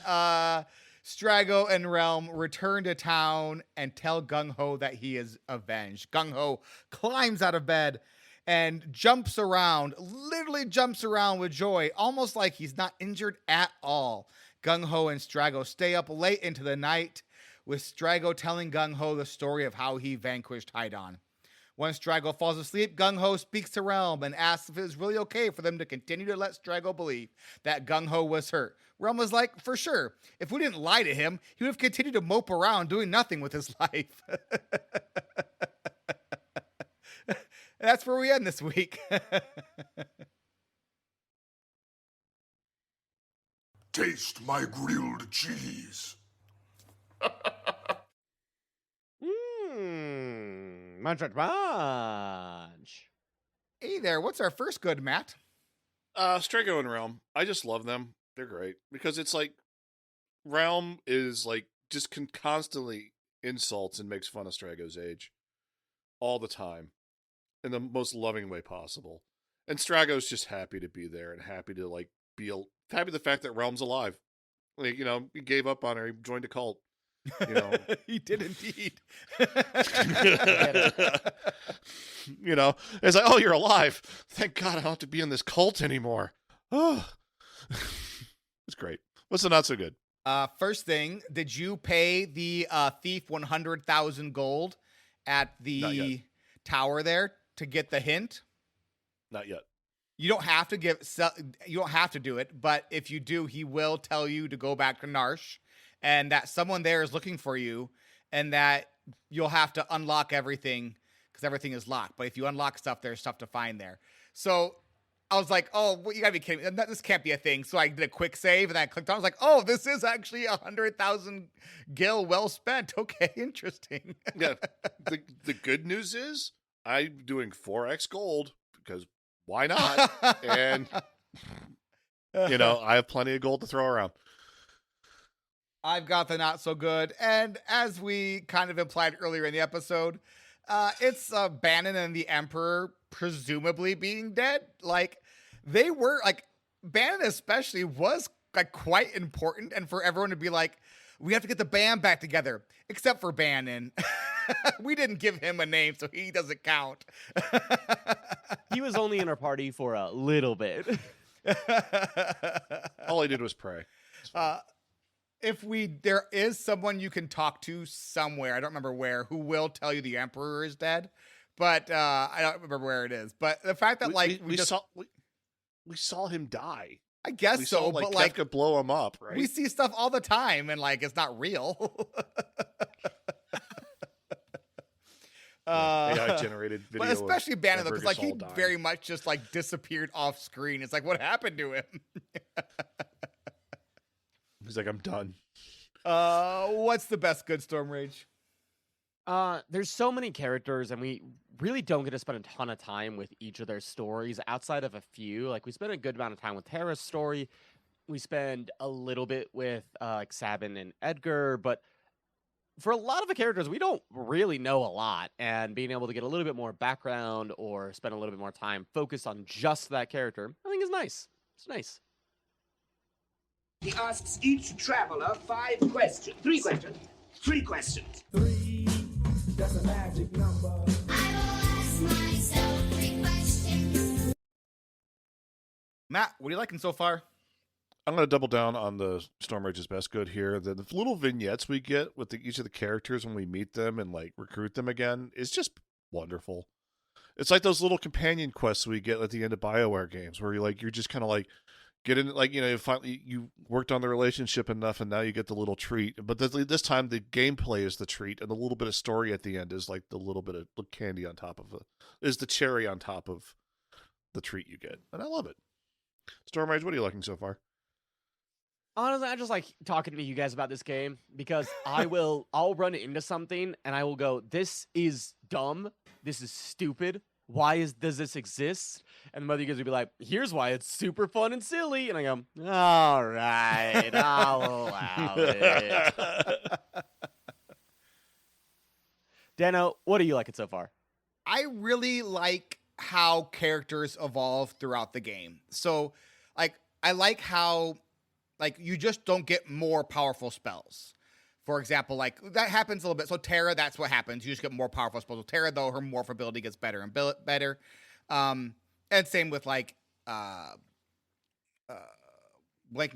Strago and Realm return to town and tell Gung Ho that he is avenged. Gung Ho climbs out of bed and jumps around, literally jumps around with joy, almost like he's not injured at all. Gung Ho and Strago stay up late into the night, with Strago telling Gung Ho the story of how he vanquished Hydon. Once Strago falls asleep, Gung Ho speaks to Realm and asks if it is really okay for them to continue to let Strago believe that Gung Ho was hurt. Realm was like, for sure. If we didn't lie to him, he would have continued to mope around doing nothing with his life. That's where we end this week. Taste my grilled cheese. Munch. Hey there, what's our first good, Matt? Strago and Realm. I just love them. They're great because it's like Realm is like just constantly insults and makes fun of Strago's age all the time in the most loving way possible. And Strago's just happy to be there and happy to like happy the fact that Realm's alive. Like, he gave up on her. He joined a cult. He did indeed. It's like, you're alive. Thank God I don't have to be in this cult anymore. Oh, it's great. What's the not so good? First thing, did you pay the thief 100,000 gold at the tower there to get the hint? Not yet. You don't have to you don't have to do it, but if you do, he will tell you to go back to Narsh, and that someone there is looking for you, and that you'll have to unlock everything because everything is locked. But if you unlock stuff, there's stuff to find there. So I was like, you gotta be kidding me. This can't be a thing. So I did a quick save, and I clicked on. I was like, this is actually 100,000 gil well spent. Okay, interesting. Yeah. The good news is I'm doing 4x gold because why not? And I have plenty of gold to throw around. I've got the not so good. And as we kind of implied earlier in the episode, it's Bannon and the Emperor presumably being dead. Like, they were, like, Bannon especially was, like, quite important. And for everyone to be like, we have to get the band back together. Except for Bannon. We didn't give him a name, so he doesn't count. He was only in our party for a little bit. All I did was pray. There is someone you can talk to somewhere, I don't remember where, who will tell you the Emperor is dead, but I don't remember where it is. But the fact that we saw him die. I guess so, but like Kefka blow him up, right? We see stuff all the time, and like it's not real. AI generated video, but especially Bannon, because like he dying. very much just like disappeared off screen. It's like, what happened to him? He's like, I'm done. What's the best good Storm Rage? There's so many characters, and we really don't get to spend a ton of time with each of their stories outside of a few. Like, we spend a good amount of time with Terra's story. We spend a little bit with like Sabin and Edgar, but for a lot of the characters, we don't really know a lot. And being able to get a little bit more background or spend a little bit more time focused on just that character, I think is nice. It's nice. He asks each traveler 3 questions. 3 questions. That's a magic number. I will ask myself 3 questions. Matt, what are you liking so far? I'm going to double down on the Storm Rage's best good here. The little vignettes we get with each of the characters when we meet them and like recruit them again is just wonderful. It's like those little companion quests we get at the end of BioWare games where you're just kind of like get in, like, finally you worked on the relationship enough and now you get the little treat. But this time the gameplay is the treat and the little bit of story at the end is like the little bit of candy on top of is the cherry on top of the treat you get. And I love it. Storm Rage, what are you liking so far? Honestly, I just like talking to you guys about this game because I'll run into something and I will go, this is dumb. This is stupid. Why does this exist? And the mother you guys will be like, here's why it's super fun and silly. And I go, all right, I'll allow it. Dano, what are you liking so far? I really like how characters evolve throughout the game. So, like, I like how, like, you just don't get more powerful spells. For example, like, that happens a little bit. So Terra, that's what happens. You just get more powerful spells. With Terra, though, her morph ability gets better and better. And same with, like, blanking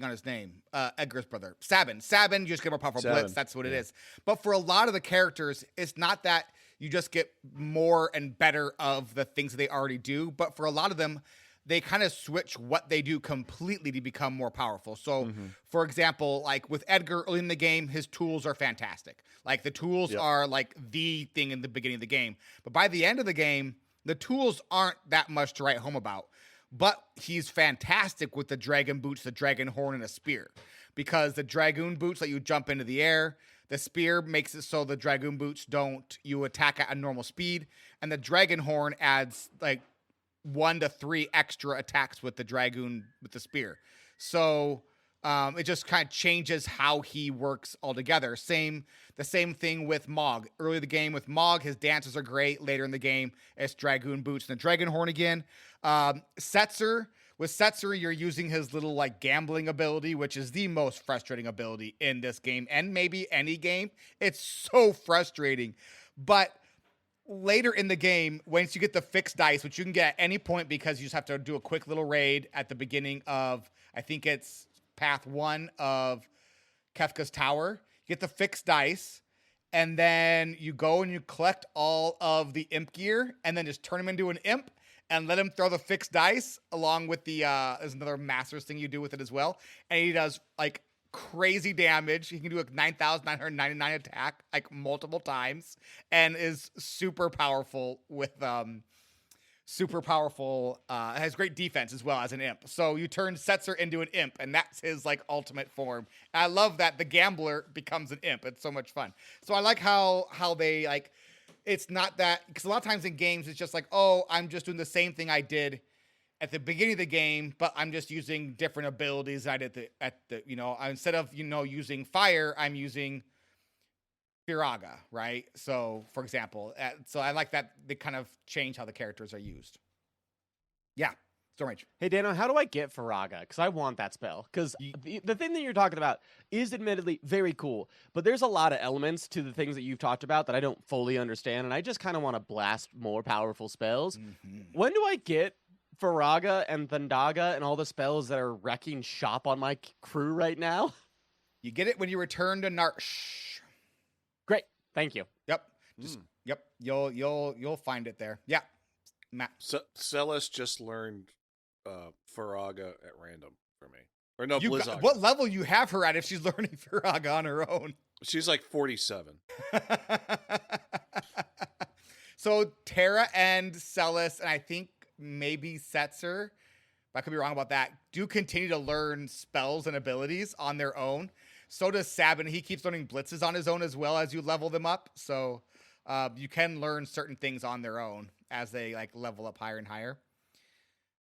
on his name, Edgar's brother, Sabin. Sabin, you just get more powerful Blitz. That's what it is. But for a lot of the characters, it's not that you just get more and better of the things that they already do. But for a lot of them, they kind of switch what they do completely to become more powerful. So, for example, like with Edgar early in the game, his tools are fantastic. Like the tools are like the thing in the beginning of the game. But by the end of the game, the tools aren't that much to write home about. But he's fantastic with the dragon boots, the dragon horn, and a spear. Because the dragoon boots let you jump into the air. The spear makes it so the dragoon boots you attack at a normal speed. And the dragon horn adds like 1 to 3 extra attacks with the dragoon with the spear. So it just kind of changes how he works altogether. The same thing with Mog. Early in the game with Mog, his dances are great. Later in the game, it's dragoon boots and the dragon horn again. Setzer. With Setzer, you're using his little like gambling ability, which is the most frustrating ability in this game and maybe any game. It's so frustrating. But later in the game, once you get the fixed dice, which you can get at any point because you just have to do a quick little raid at the beginning of, I think it's path 1 of Kefka's Tower, you get the fixed dice, and then you go and you collect all of the imp gear and then just turn him into an imp and let him throw the fixed dice along with the, there's another master's thing you do with it as well. And he does like crazy damage. He can do a 9,999 attack like multiple times and is super powerful with has great defense as well as an imp. So you turn Setzer into an imp and that's his like ultimate form. And I love that the gambler becomes an imp. It's so much fun. So I like how they like, it's not that, because a lot of times in games it's just like, oh, I'm just doing the same thing I did at the beginning of the game, but I'm just using different abilities I did instead of, using fire, I'm using Firaga, right? So, for example, so I like that they kind of change how the characters are used. Yeah, Storm Rage. Hey, Dano, how do I get Firaga? Because I want that spell. Because the thing that you're talking about is admittedly very cool, but there's a lot of elements to the things that you've talked about that I don't fully understand, and I just kind of want to blast more powerful spells. When do I get Firaga and Thandaga and all the spells that are wrecking shop on my crew right now? You get it when you return to Narsh. Great, thank you. Yep, yep. You'll find it there. Yeah, Matt. Celis just learned Firaga at random for me. Or no, Blizzaga. What level you have her at if she's learning Firaga on her own? She's like 47. So Terra and Celis, and I think maybe Setzer, I could be wrong about that, do continue to learn spells and abilities on their own. So does Sabin. He keeps learning blitzes on his own as well as you level them up. So you can learn certain things on their own as they like level up higher and higher.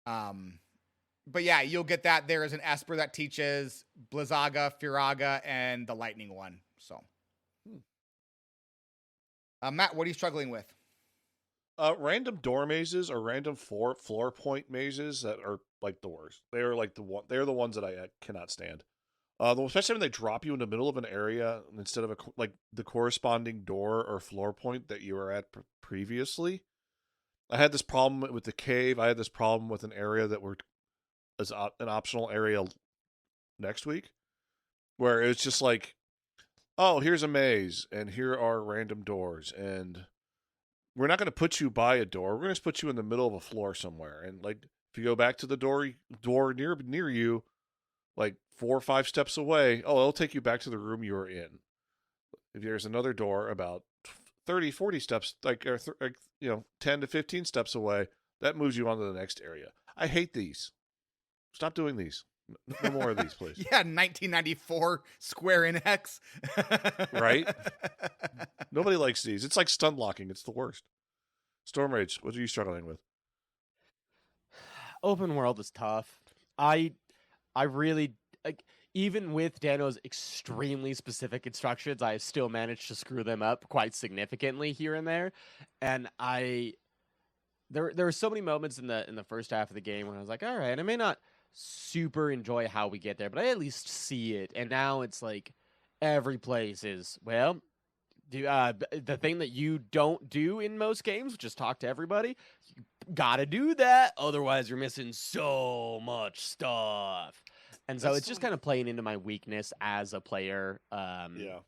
But yeah, you'll get that. There is an Esper that teaches Blizzaga, Firaga, and the Lightning one. So, Matt, what are you struggling with? Random door mazes or random floor point mazes that are like the worst. They're like they're the ones that I cannot stand. Especially when they drop you in the middle of an area instead of like the corresponding door or floor point that you were at previously. I had this problem with the cave. I had this problem with an area that were as an optional area next week, where it's just like, oh, here's a maze and here are random doors, and we're not going to put you by a door. We're going to put you in the middle of a floor somewhere, and like if you go back to the door near you, like 4 or 5 steps away, oh, it'll take you back to the room you were in. If there's another door about 30, 40 steps, like 10 to 15 steps away, that moves you on to the next area. I hate these. Stop doing these. No more of these, please. Yeah, 1994 Square Enix. Right? Nobody likes these. It's like stun locking. It's the worst. Storm Rage, what are you struggling with? Open world is tough. I really like, even with Dano's extremely specific instructions, I still managed to screw them up quite significantly here and there. And there were so many moments in the first half of the game when I was like, all right, I may not super enjoy how we get there, but I at least see it. And now it's like every place is, well, the thing that you don't do in most games, which is talk to everybody, you gotta do that, otherwise you're missing so much stuff. And so it's just kind of playing into my weakness as a player,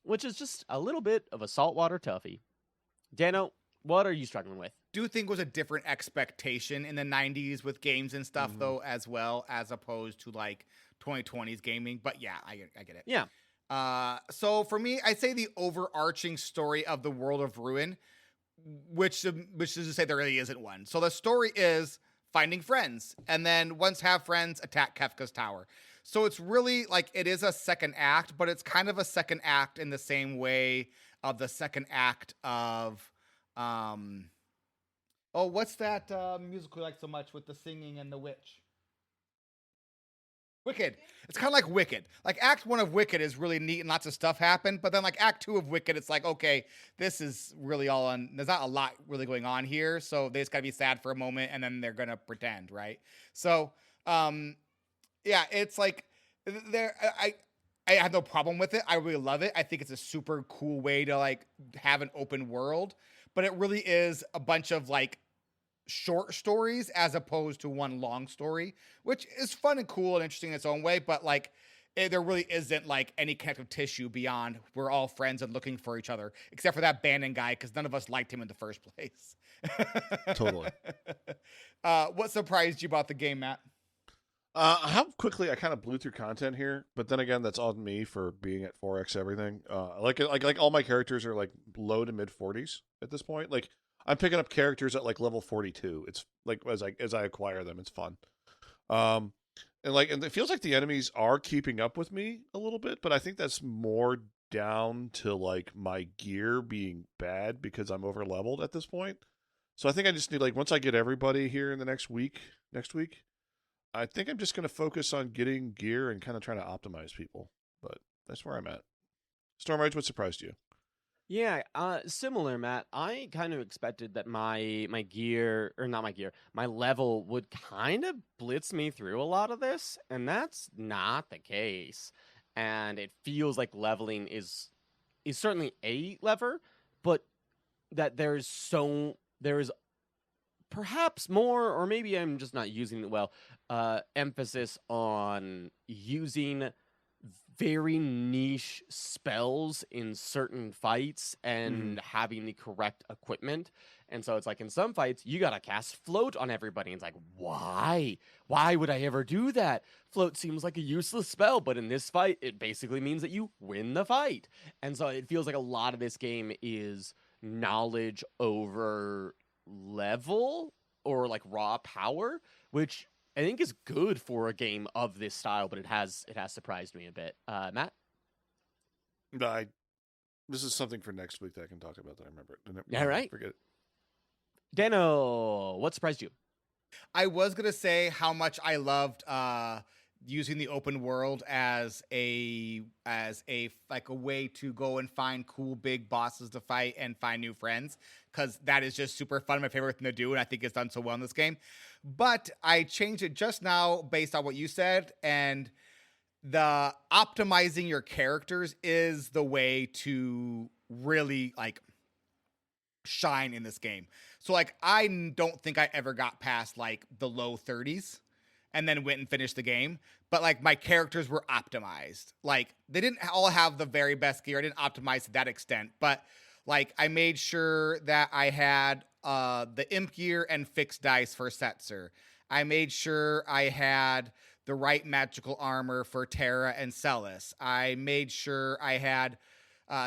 which is just a little bit of a saltwater toughie. Dano, what are you struggling with? Do think was a different expectation in the 90s with games and stuff, though, as well, as opposed to like 2020s gaming. But yeah, I get it. Yeah. So for me, I'd say the overarching story of the World of Ruin, which is to say there really isn't one. So the story is finding friends, and then once have friends, attack Kefka's tower. So it's really like it is a second act, but it's kind of a second act in the same way of the second act of what's that musical we like so much with the singing and the witch? Wicked. It's kind of like Wicked. Like Act 1 of Wicked is really neat and lots of stuff happen, but then like Act 2 of Wicked, it's like, okay, this is really all on. There's not a lot really going on here, so they just gotta be sad for a moment, and then they're gonna pretend, right? So, yeah, it's like I have no problem with it. I really love it. I think it's a super cool way to like have an open world, but it really is a bunch of like short stories as opposed to one long story, which is fun and cool and interesting in its own way. But like, there really isn't like any connective tissue beyond we're all friends and looking for each other, except for that Bannon guy, because none of us liked him in the first place. Totally. What surprised you about the game, Matt? How quickly I kind of blew through content here, but then again, that's on me for being at 4x everything. Like all my characters are like low to mid 40s at this point. Like I'm picking up characters at like level 42. It's like as I acquire them, it's fun. And it feels like the enemies are keeping up with me a little bit, but I think that's more down to like my gear being bad because I'm over leveled at this point. So I think I just need, like, once I get everybody here in the next week, I think I'm just going to focus on getting gear and kind of trying to optimize people. But that's where I'm at. Storm Rage, what surprised you? Yeah, similar, Matt. I kind of expected that my gear, or not my gear, my level would kind of blitz me through a lot of this, and that's not the case. And it feels like leveling is certainly a lever, but that there is perhaps more, or maybe I'm just not using it well, emphasis on using very niche spells in certain fights and having the correct equipment. And so it's like in some fights, you gotta cast float on everybody. And it's like, why? Why would I ever do that? Float seems like a useless spell, but in this fight, it basically means that you win the fight. And so it feels like a lot of this game is knowledge over level or like raw power, which I think is good for a game of this style, but it has surprised me a bit. Matt? This is something for next week that I can talk about that I remember. All right. Forget it. Dano, what surprised you? I was gonna say how much I loved using the open world as a like a way to go and find cool big bosses to fight and find new friends, because that is just super fun. My favorite thing to do, and I think it's done so well in this game. But I changed it just now based on what you said, and the optimizing your characters is the way to really like shine in this game. So like I don't think I ever got past like the low 30s and then went and finished the game, but like my characters were optimized. Like they didn't all have the very best gear. I didn't optimize to that extent, but like I made sure that I had the imp gear and fixed dice for Setzer. I made sure I had the right magical armor for Terra and Celis. I made sure I had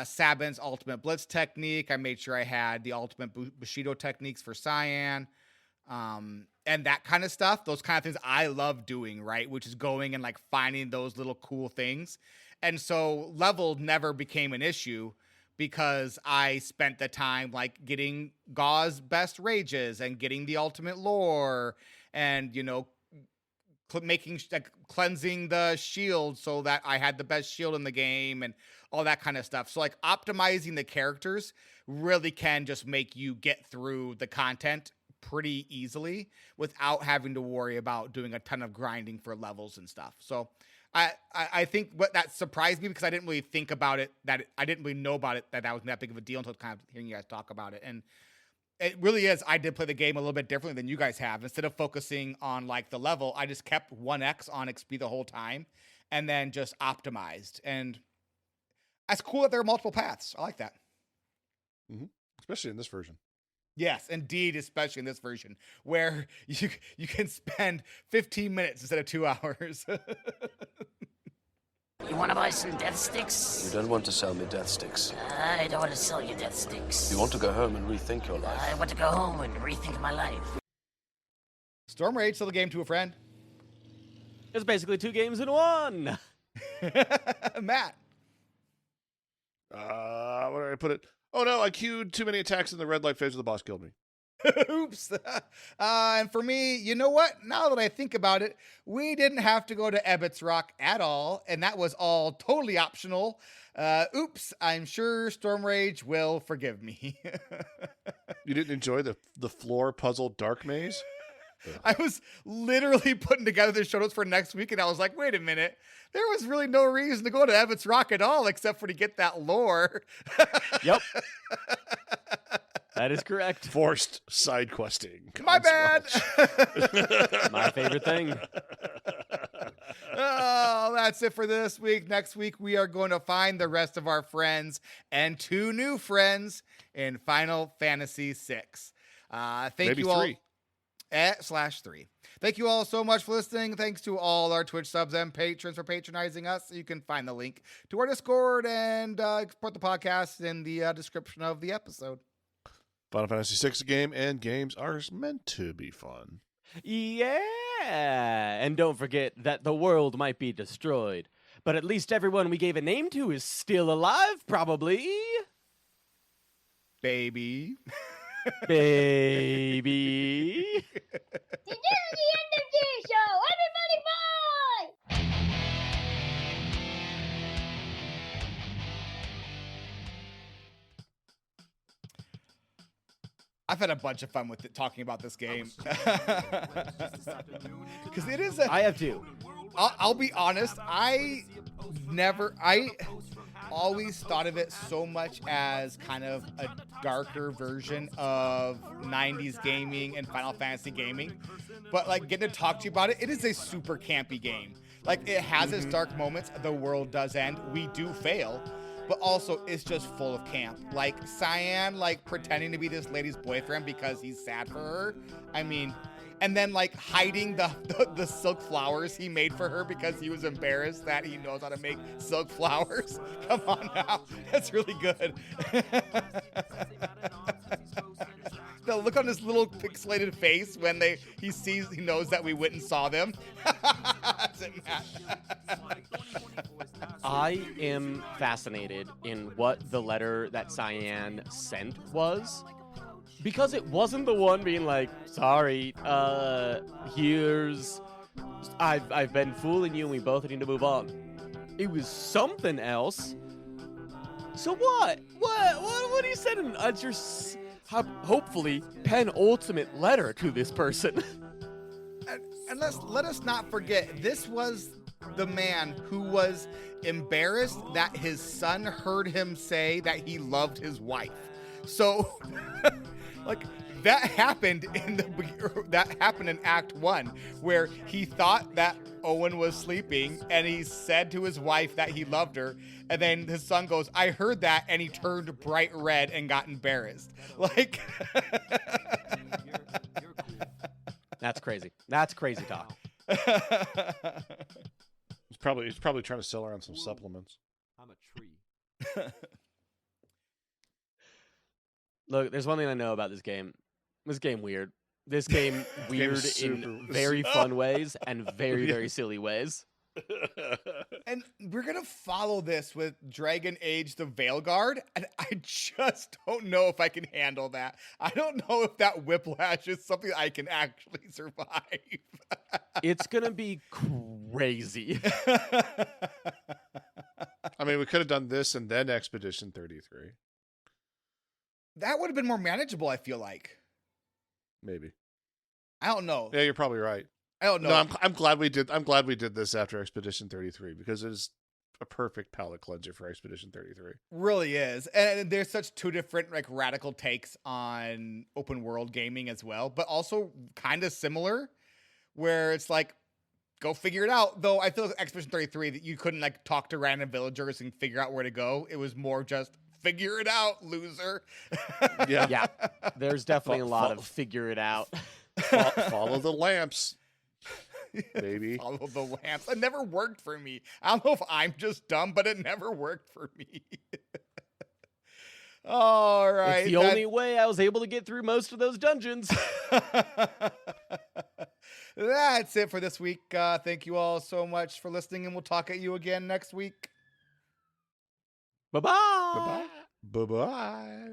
Sabin's ultimate Blitz technique. I made sure I had the ultimate Bushido techniques for Cyan. And that kind of stuff, those kind of things I love doing, right? Which is going and like finding those little cool things. And so level never became an issue because I spent the time like getting Gau's best rages and getting the ultimate lore and, you know, making like cleansing the shield so that I had the best shield in the game and all that kind of stuff. So like optimizing the characters really can just make you get through the content pretty easily without having to worry about doing a ton of grinding for levels and stuff. So I think what that surprised me because I didn't really think about it, I didn't really know about it, that was that big of a deal until kind of hearing you guys talk about it. And it really is. I did play the game a little bit differently than you guys have. Instead of focusing on like the level, I just kept 1x on XP the whole time and then just optimized. And that's cool that there are multiple paths. I like that. Mm-hmm. Especially in this version. Yes, indeed, especially in this version where you can spend 15 minutes instead of 2 hours. You want to buy some death sticks? You don't want to sell me death sticks. I don't want to sell you death sticks. You want to go home and rethink your life. I want to go home and rethink my life. Storm Rage, sell the game to a friend. It's basically 2 games in 1. Matt. Where did I put it? Oh no, I queued too many attacks in the red light phase of the boss killed me. Oops. And for me, you know what? Now that I think about it, we didn't have to go to Ebot's Rock at all, and that was all totally optional. Oops. I'm sure Storm Rage will forgive me. You didn't enjoy the floor puzzle dark maze? I was literally putting together the show notes for next week, and I was like, wait a minute. There was really no reason to go to Ebot's Rock at all except for to get that lore. Yep. That is correct. Forced side questing. My bad. My favorite thing. Oh, that's it for this week. Next week, we are going to find the rest of our friends and 2 new friends in Final Fantasy VI. Thank Maybe you all. 3. /3. Thank you all so much for listening. Thanks to all our Twitch subs and patrons for patronizing us. You can find the link to our Discord and support the podcast in the description of the episode. Final Fantasy VI is a game, and games are meant to be fun. Yeah. And don't forget that the world might be destroyed, but at least everyone we gave a name to is still alive, probably. Baby. Baby. This is the end of the show. Everybody bye! I've had a bunch of fun with it, talking about this game. Because it is I have 2. I'll be honest, I always thought of it so much as kind of a darker version of 90s gaming and Final Fantasy gaming. But like getting to talk to you about it, it is a super campy game. Like it has its dark moments. The world does end. We do fail. But also it's just full of camp. Like Cyan, like pretending to be this lady's boyfriend because he's sad for her. I mean, and then like hiding the silk flowers he made for her because he was embarrassed that he knows how to make silk flowers. Come on now, that's really good. The look on his little pixelated face when he knows that we went and saw them. it, Matt? I am fascinated in what the letter that Cyan sent was. Because it wasn't the one being like, sorry, here's... I've been fooling you and we both need to move on. It was something else. So what? What are you sending? It's your, hopefully, penultimate letter to this person. And let us not forget, this was the man who was embarrassed that his son heard him say that he loved his wife. So, like, that happened in Act 1, where he thought that Owen was sleeping, and he said to his wife that he loved her, and then his son goes, I heard that, and he turned bright red and got embarrassed. Like... That's crazy. That's crazy talk. He's probably trying to sell her on some supplements. I'm a tree. Look, there's one thing I know about this game. This game weird. This game weird in very fun ways and very, very silly ways. And we're going to follow this with Dragon Age the Veilguard, and I just don't know if I can handle that. I don't know if that whiplash is something I can actually survive. It's going to be crazy. I mean, we could have done this and then Expedition 33. That would have been more manageable, I feel like. Maybe. I don't know. Yeah, you're probably right. I don't know. No, I'm glad we did this after Expedition 33 because it is a perfect palate cleanser for Expedition 33. Really is. And there's such two different like radical takes on open world gaming as well, but also kind of similar where it's like go figure it out. Though I feel like Expedition 33 that you couldn't like talk to random villagers and figure out where to go. It was more just figure it out, loser. Yeah. There's definitely a lot of figure it out. Follow the lamps. Baby. Follow the lamps. It never worked for me. I don't know if I'm just dumb, but it never worked for me. All right. It's the only way I was able to get through most of those dungeons. That's it for this week. Thank you all so much for listening, and we'll talk at you again next week. Bye-bye. Bye-bye. Bye-bye.